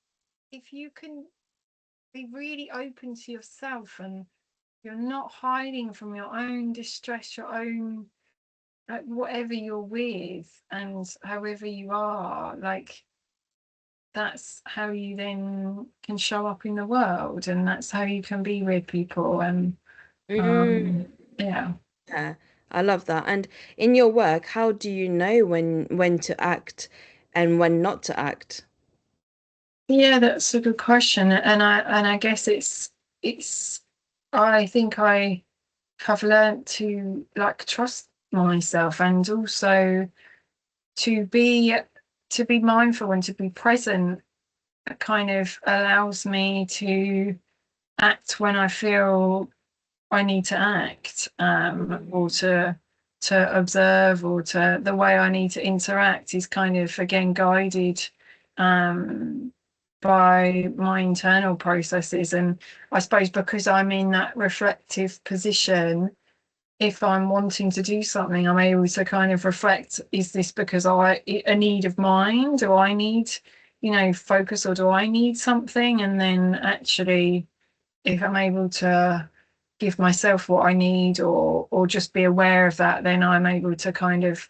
if you can be really open to yourself, and you're not hiding from your own distress, your own, like, whatever you're with and however you are, like, that's how you then can show up in the world, and that's how you can be with people. And
Mm,
yeah.
yeah. I love that. And in your work, how do you know when to act and when not to act?
Yeah, that's a good question. And I guess it's I think I have learned to, like, trust myself, and also to be mindful and to be present. It kind of allows me to act when I feel I need to act, or to observe, or to the way I need to interact is kind of, again, guided um, by my internal processes. And I suppose because I'm in that reflective position, if I'm wanting to do something, I'm able to kind of reflect, is this because a need of mine? Do I need, focus, or do I need something? And then actually, if I'm able to give myself what I need, or just be aware of that, then I'm able to kind of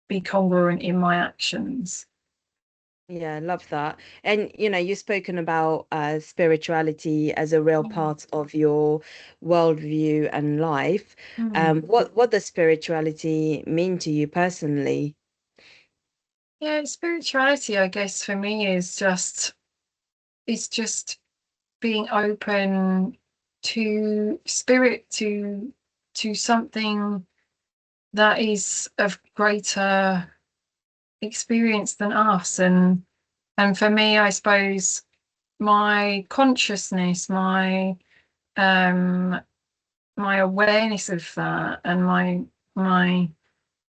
be congruent in my actions.
Yeah, I love that. And you've spoken about spirituality as a real
Mm.
part of your worldview and life.
Mm.
What does spirituality mean to you personally?
Yeah, spirituality, I guess, for me is just, it's just being open to spirit, to something that is of greater experience than us. And for me, I suppose my consciousness, um my awareness of that, and my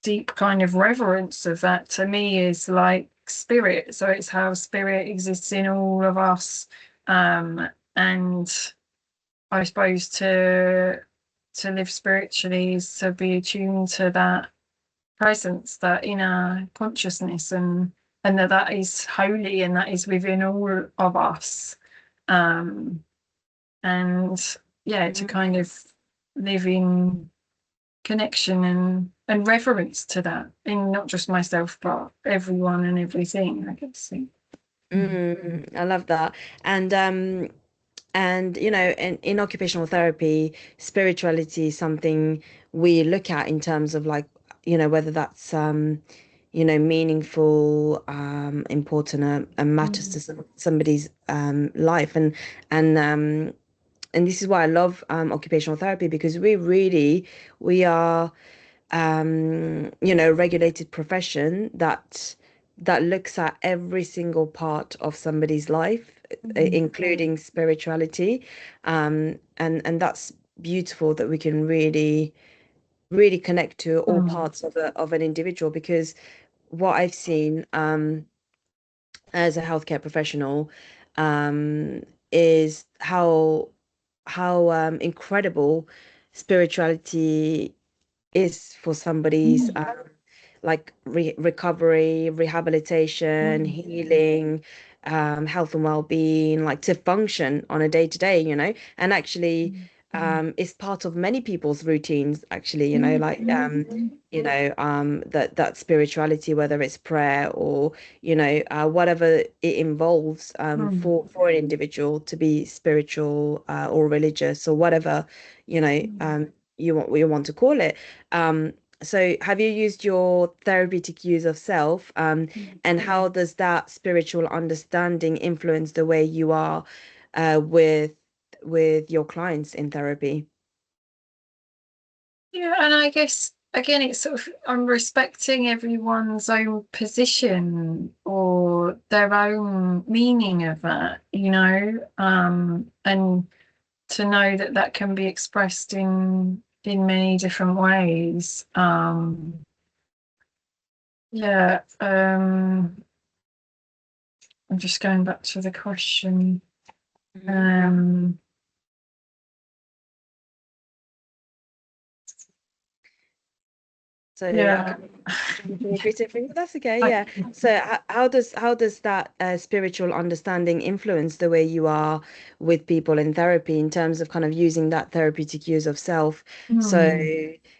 deep kind of reverence of that, to me, is like spirit. So it's how spirit exists in all of us. And I suppose to live spiritually is to be attuned to that presence, that inner consciousness, and that is holy, and that is within all of us. Um, and yeah, to
Mhm.
kind of live in connection and reverence to that in not just myself but everyone and everything, I guess.
I love that. And you know, in occupational therapy, spirituality is something we look at in terms of like, you know, whether that's you know, meaningful, important, and matters to somebody's life. And and this is why I love occupational therapy, because we are you know, regulated profession that looks at every single part of somebody's life, including spirituality. And that's beautiful that we can really connect to all parts of an individual, because what I've seen as a healthcare professional um, is how incredible spirituality is for somebody's like recovery, rehabilitation, healing, health and well-being, like to function on a day-to-day, you know, and actually it's part of many people's routines, actually, you know, like you know, that spirituality, whether it's prayer or, you know, whatever it involves, for an individual to be spiritual, or religious or whatever, you know, you want to call it. So have you used your therapeutic use of self? And how does that spiritual understanding influence the way you are with your clients in therapy?
Yeah, and I guess again, it's sort of I'm respecting everyone's own position or their own meaning of that, you know, and to know that that can be expressed in many different ways. Yeah, I'm just going back to the question.
So
Yeah.
can you repeat it for me? That's okay. Yeah. So how does that spiritual understanding influence the way you are with people in therapy in terms of kind of using that therapeutic use of self? So,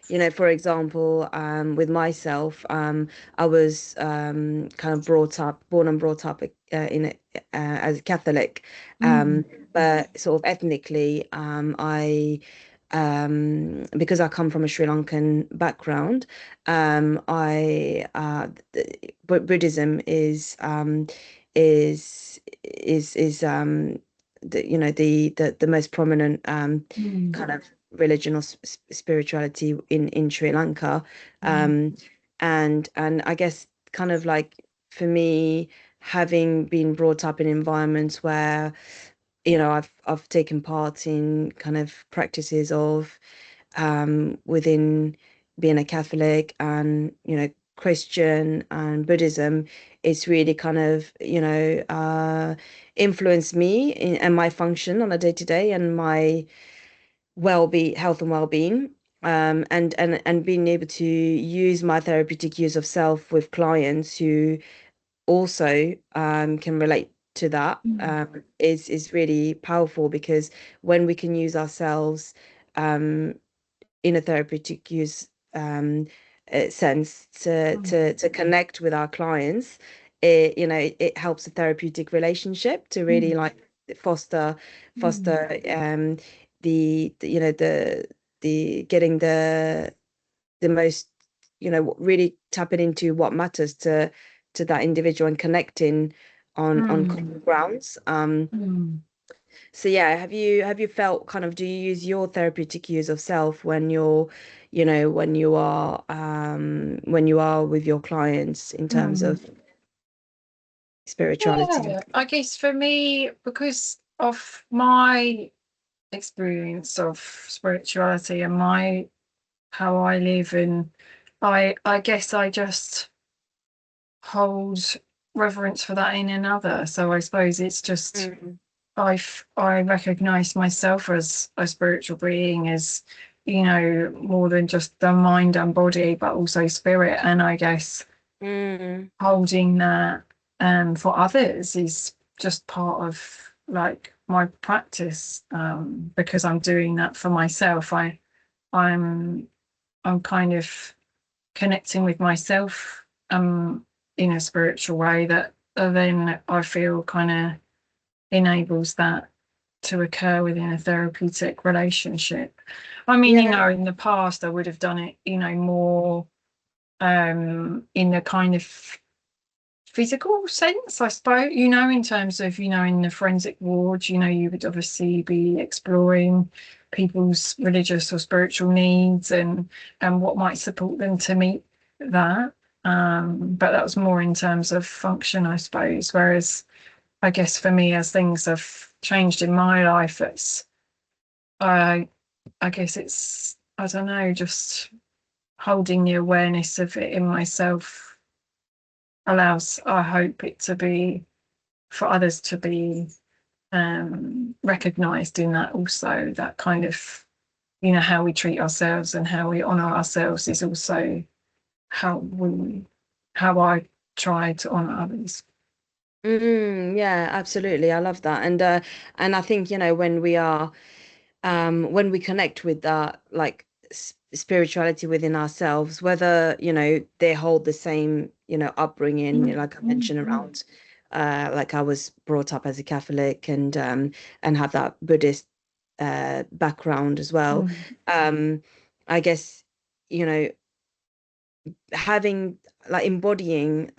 you know, for example, with myself, I was kind of born and brought up in as a Catholic, but sort of ethnically, I because I come from a Sri Lankan background, I Buddhism is the, you know, the most prominent kind of religion or spirituality in Sri Lanka, and I guess kind of like for me, having been brought up in environments where, you know, I've taken part in kind of practices of within being a Catholic and, you know, Christian and Buddhism. It's really kind of, you know, influenced me and my function on a day-to-day and my health and well-being. And being able to use my therapeutic use of self with clients who also can relate to that, is really powerful, because when we can use ourselves in a therapeutic use sense to connect with our clients, it, you know, it helps a therapeutic relationship to really like foster you know, the getting the most, you know, really tapping into what matters to that individual and connecting on common grounds. So yeah, have you felt kind of, do you use your therapeutic use of self when you're, you know, when you are with your clients in terms of spirituality?
Yeah, I guess for me, because of my experience of spirituality and my how I live, and I guess I just hold reverence for that in another. So I suppose it's just I recognize myself as a spiritual being, as, you know, more than just the mind and body, but also spirit. And I guess holding that for others is just part of like my practice, because I'm doing that for myself. I'm I'm kind of connecting with myself in a spiritual way that then I feel kind of enables that to occur within a therapeutic relationship. I mean,
Yeah.
in the past I would have done it, more in the kind of physical sense, I suppose, in terms of, in the forensic ward, you would obviously be exploring people's religious or spiritual needs and what might support them to meet that. But that was more in terms of function, I suppose. Whereas I guess for me, as things have changed in my life, I I guess it's, I don't know, just holding the awareness of it in myself allows, I hope, it to be for others to be recognized in that also. That kind of, how we treat ourselves and how we honor ourselves is also how I try to honor others.
Yeah, absolutely. I love that. And I think, when we connect with that like spirituality within ourselves, whether, they hold the same, upbringing, like I mentioned around like I was brought up as a Catholic and have that Buddhist background as well.
Mm,
I guess, you know, having like embodying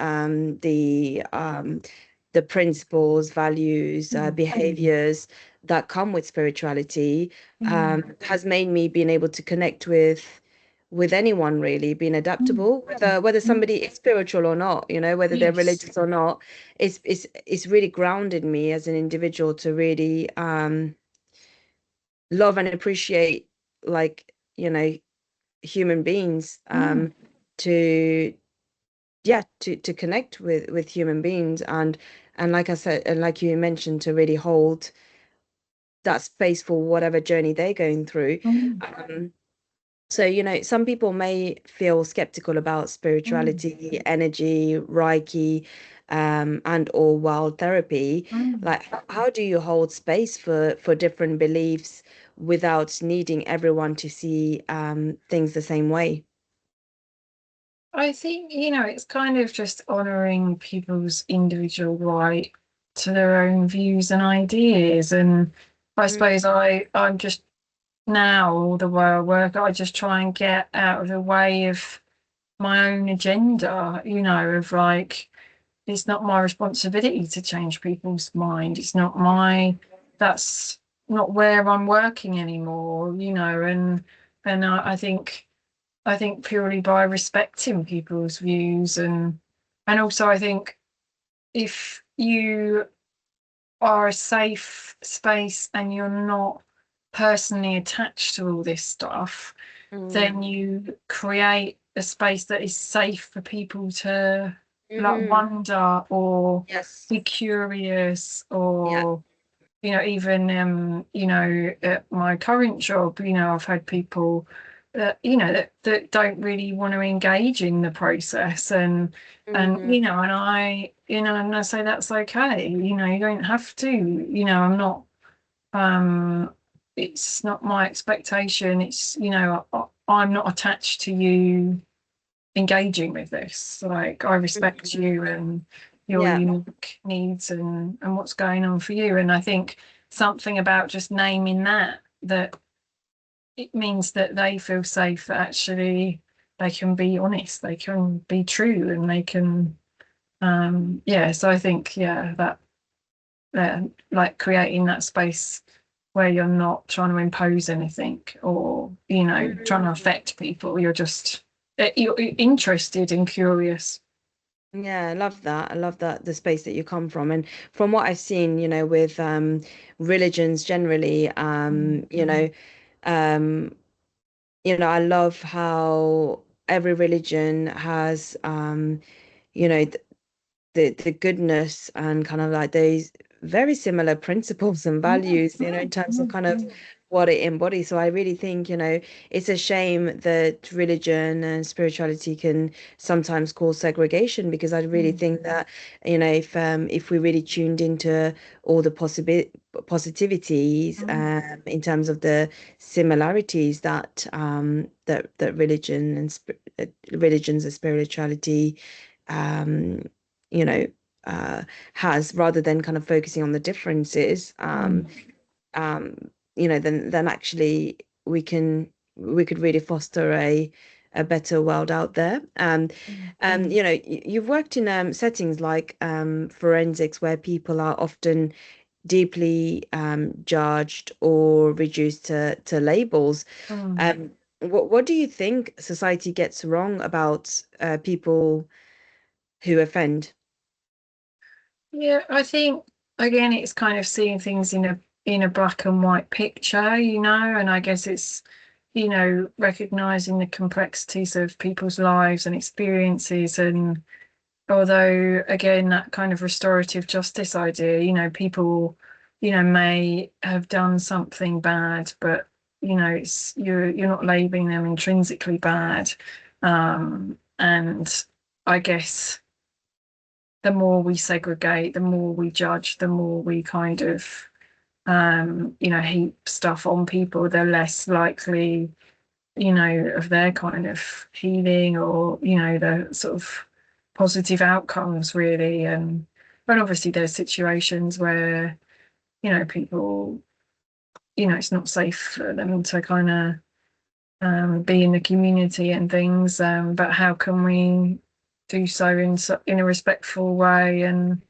the principles, values,
mm,
behaviors that come with spirituality
mm.
has made me being able to connect with anyone really, being
Mm,
adaptable, whether
mm.
somebody is spiritual or not, whether they're
Yes.
religious or not. It's really grounded me as an individual to really love and appreciate like, human beings,
Mm,
to yeah, to connect with human beings, and like I said, and like you mentioned, to really hold that space for whatever journey they're going through.
mm,
um so, some people may feel skeptical about
mm,
spirituality, energy, Reiki, and or wild therapy.
mm.
Like, how do you hold space for different beliefs without needing everyone to see things the same way?
I think, it's kind of just honoring people's individual right to their own views and ideas. And I suppose
Mm,
I'm just now, the way I work, I just try and get out of the way of my own agenda, of like, it's not my responsibility to change people's mind. It's not that's not where I'm working anymore, and I think purely by respecting people's views and also I think if you are a safe space and you're not personally attached to all this stuff,
mm,
then you create a space that is safe for people to like
hmm.
wonder or
Yes.
be curious
Yeah.
or even at my current job, I've had people that that don't really want to engage in the process and
Mm,
and I say that's okay. You don't have to. I'm not. Um, it's not my expectation. It's I'm not attached to you engaging with this. Like I respect
mm,
you and your
yeah.
unique needs and what's going on for you. And I think something about just naming that it means that they feel safe, that actually they can be honest, they can be true, and they can yeah. So I think that like creating that space where you're not trying to impose anything or trying to
Mm.
affect people. You're interested and curious.
Yeah, I love that. I love that, the space that you come from. And from what I've seen, with religions generally,
Mm,
um, I love how every religion has you know, the goodness and kind of like those very similar principles and
mm,
values, in terms of
mm,
kind of what it embodies. So I really think, it's a shame that religion and spirituality can sometimes cause segregation, because I really
mm,
think that, if we really tuned into all the positivities in terms of the similarities that that religions and spirituality um, you know has, rather than kind of focusing on the differences. Um, then actually we could really foster a better world out there. You've worked in settings like forensics, where people are often deeply judged or reduced to labels.
Mm.
What do you think society gets wrong about people who offend?
Yeah, I think again it's kind of seeing things in a black and white picture, and I guess it's, recognizing the complexities of people's lives and experiences. And although again that kind of restorative justice idea, people, may have done something bad, but it's you're not labeling them intrinsically bad. And I guess the more we segregate, the more we judge, the more we kind of, heap stuff on people, the less likely, of their kind of healing, or, the sort of positive outcomes, really. But obviously there's situations where, people, it's not safe for them to kind of be in the community and things. But how can we do so in a respectful way? And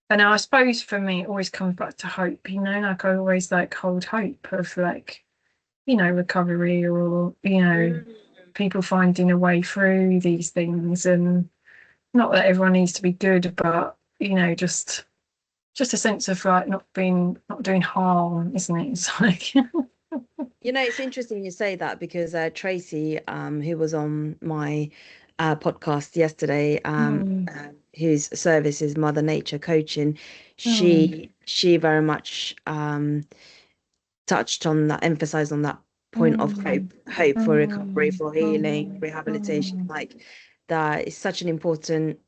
I suppose for me, it always comes back to hope. Like I always like hold hope of like, recovery, or people finding a way through these things. And not that everyone needs to be good, but just a sense of like not doing harm, isn't it? It's like
It's interesting you say that, because Tracy, who was on my podcast yesterday,
mm,
whose service is Mother Nature Coaching,
mm,
she very much touched on that, emphasized on that point of
mm,
hope for recovery,
mm,
for healing,
mm,
rehabilitation,
mm,
like that is such an important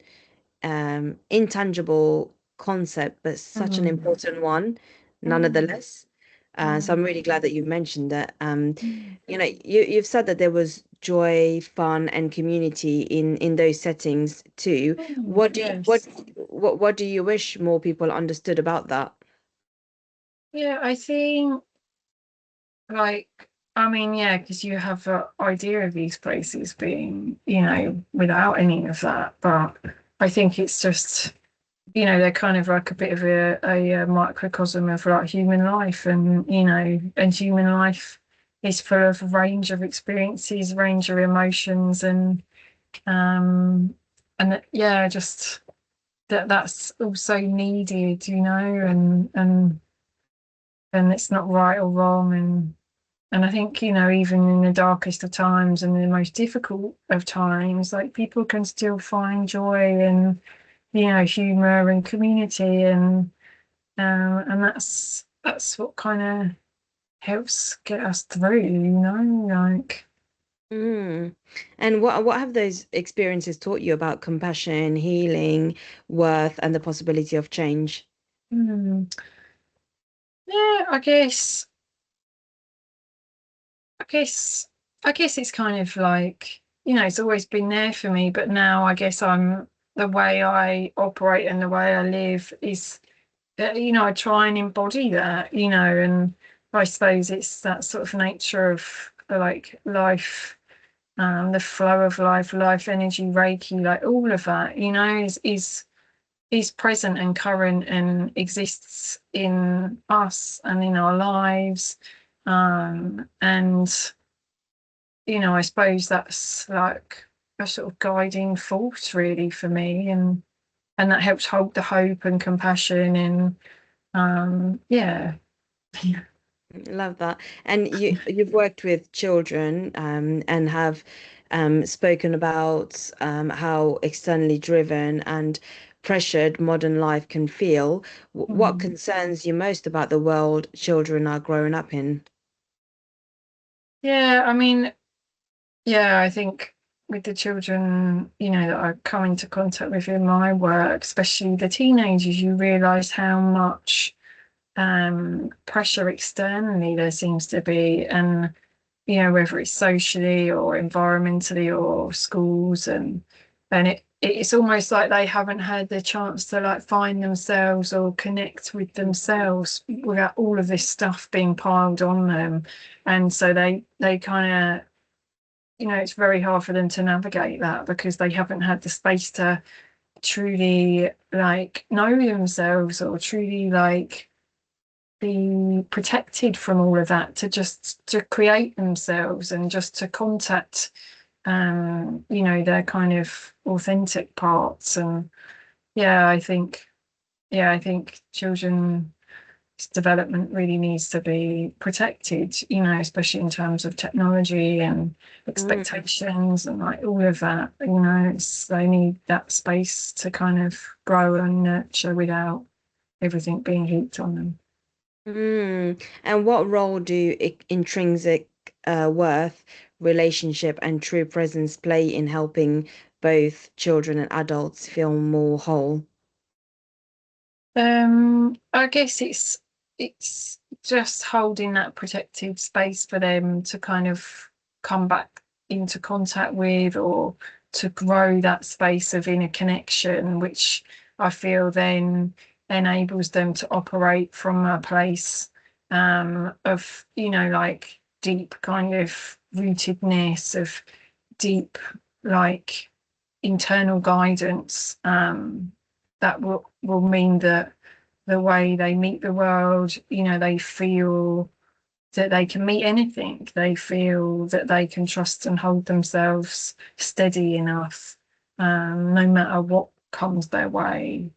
intangible concept, but such an
mm,
important one
mm,
nonetheless. So I'm
mm,
really glad that you mentioned that.
mm,
You've said that there was joy, fun, and community in those settings too. What do you,
yes.
what do you wish more people understood about that?
Yeah, I think, like, I mean, yeah, because you have an idea of these places being, without any of that. But I think it's just, they're kind of like a bit of a microcosm of like human life. And, and human life is full of a range of experiences, range of emotions. Um, yeah, just that's also needed, and it's not right or wrong. And I think, even in the darkest of times and the most difficult of times, like people can still find joy and, humor and community. And that's what kind of helps get us through, like.
Mm. And what have those experiences taught you about compassion, healing, worth, and the possibility of change?
Hmm. Yeah, I guess, I guess it's kind of like, it's always been there for me, but now I guess the way I operate and the way I live is that, I try and embody that, and I suppose it's that sort of nature of like life, the flow of life energy, Reiki, like all of that, is present and current and exists in us and in our lives. And I suppose that's like a sort of guiding force really for me, and that helps hold the hope and compassion. And yeah.
Love that. And you've worked with children and have spoken about how externally driven and pressured modern life can feel. What
Mm.
concerns you most about the world children are growing up in?
Yeah, I mean, yeah, I think with the children, that I come into contact with in my work, especially the teenagers, you realise how much pressure externally there seems to be, and whether it's socially or environmentally or schools, and it's almost like they haven't had the chance to like find themselves or connect with themselves without all of this stuff being piled on them. And so they kind of, it's very hard for them to navigate that because they haven't had the space to truly like know themselves or truly like be protected from all of that, to create themselves and just to contact their kind of authentic parts. And I think children's development really needs to be protected, especially in terms of technology and
Mm.
expectations and like all of that. They need that space to kind of grow and nurture without everything being heaped on them.
And what role do intrinsic worth, relationship, and true presence play in helping both children and adults feel more whole?
I guess it's just holding that protected space for them to kind of come back into contact with, or to grow that space of inner connection, which I feel then enables them to operate from a place of, like deep kind of rootedness, of deep like internal guidance, that will mean that the way they meet the world, they feel that they can meet anything. They feel that they can trust and hold themselves steady enough, no matter what comes their way.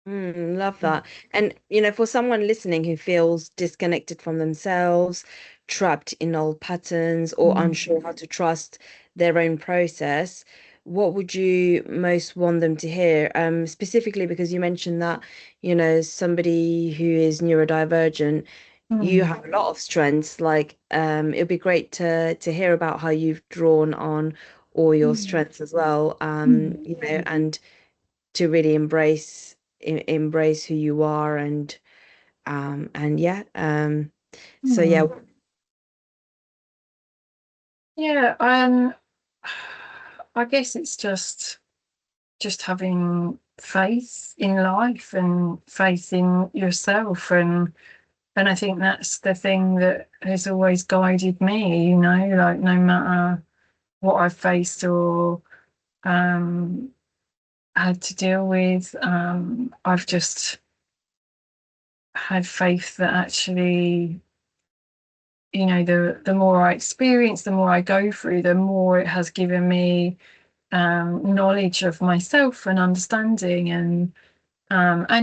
Love that. And, for someone listening who feels disconnected from themselves, trapped in old patterns, or
mm,
unsure how to trust their own process, what would you most want them to hear? Specifically because you mentioned that, somebody who is neurodivergent, you
mm,
have a lot of strengths. Like, it'd be great to hear about how you've drawn on all your
mm,
strengths as well.
mm,
And to really embrace who you are, and yeah, so yeah.
mm. Yeah, I guess it's just having faith in life and faith in yourself, and I think that's the thing that has always guided me, like no matter what I've faced or um had to deal with, I've just had faith that actually, the more I experience, the more I go through, the more it has given me knowledge of myself and understanding, and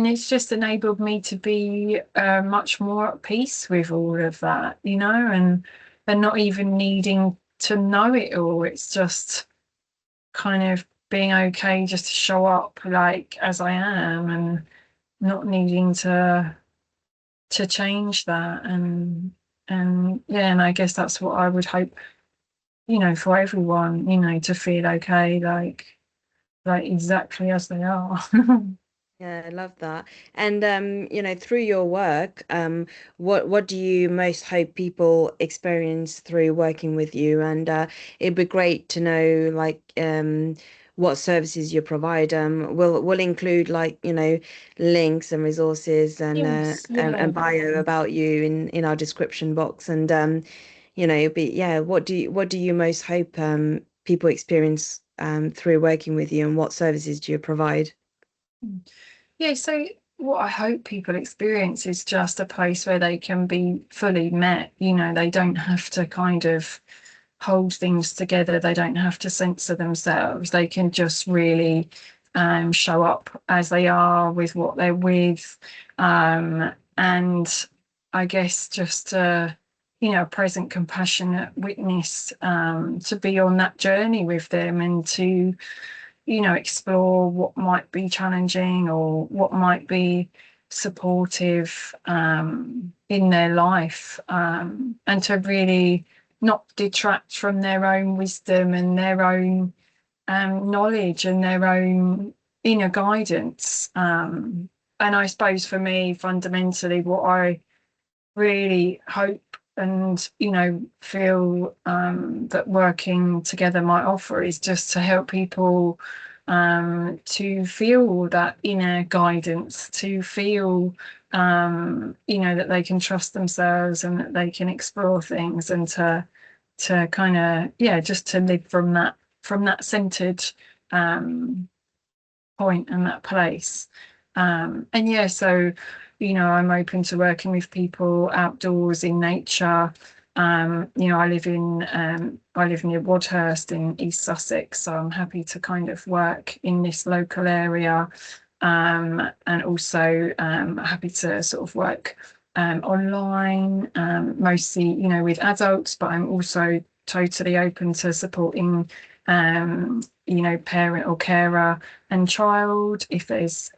it's just enabled me to be much more at peace with all of that, and not even needing to know it all. It's just kind of being okay just to show up like as I am, and not needing to change that. And yeah, and I guess that's what I would hope, for everyone, to feel okay, like exactly as they are.
Yeah, I love that. And through your work, what do you most hope people experience through working with you? And it'd be great to know like what services you provide. We'll include like, links and resources
Yes, yeah.
and bio about you in our description box. And but yeah, what do you most hope people experience through working with you, and what services do you provide?
Yeah, so what I hope people experience is just a place where they can be fully met. They don't have to kind of hold things together. They don't have to censor themselves. They can just really show up as they are with what they're with. And I guess just a present, compassionate witness, to be on that journey with them, and to explore what might be challenging or what might be supportive in their life, and to really not detract from their own wisdom and their own knowledge and their own inner guidance. I suppose for me, fundamentally, what I really hope and feel that working together might offer is just to help people to feel that inner guidance, to feel that they can trust themselves and that they can explore things, and to kind of just to live from that centered point and that place. So I'm open to working with people outdoors in nature. I live near Wadhurst in East Sussex, so I'm happy to kind of work in this local area, and also happy to sort of work online, mostly with adults, but I'm also totally open to supporting parent or carer and child if there's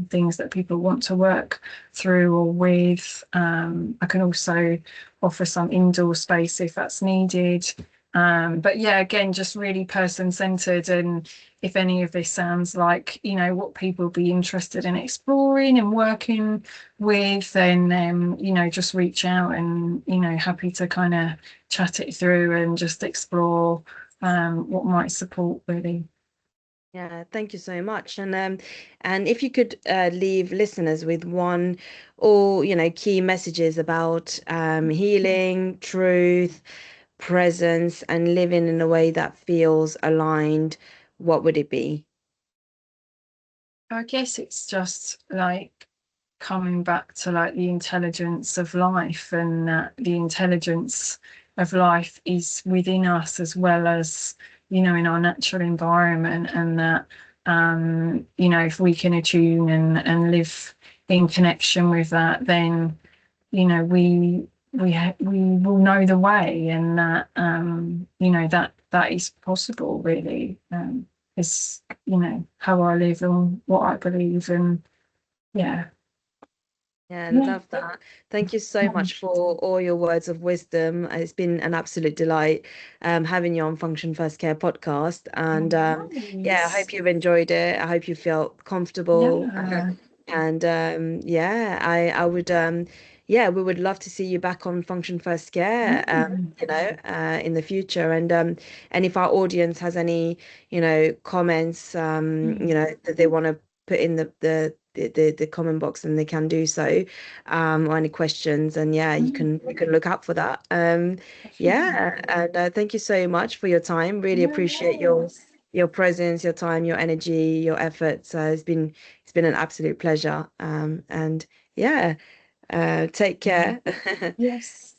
things that people want to work through or with. I can also offer some indoor space if that's needed. But again, just really person-centered, and if any of this sounds like what people be interested in exploring and working with, then just reach out, and happy to kind of chat it through and just explore what might support, really.
Yeah, thank you so much. And if you could leave listeners with one or key messages about healing, truth, presence, and living in a way that feels aligned, what would it be?
I guess it's just like coming back to like the intelligence of life, and that the intelligence of life is within us as well as in our natural environment, and that if we can attune and live in connection with that, then we will know the way, and that that is possible, really. Is how I live and what I believe, and yeah.
Yeah, love that. Thank you so much for all your words of wisdom. It's been an absolute delight having you on Function First Care podcast. And I
Nice.
hope you've enjoyed it. I hope you felt comfortable.
Yeah.
And I would we would love to see you back on Function First Care, in the future. And if our audience has any, comments, that they want to put in the comment box, and they can do so, or any questions, and you can look out for that. And thank you so much for your time. Really appreciate your presence, your time, your energy, your efforts. It's been an absolute pleasure. And take care.
Yes.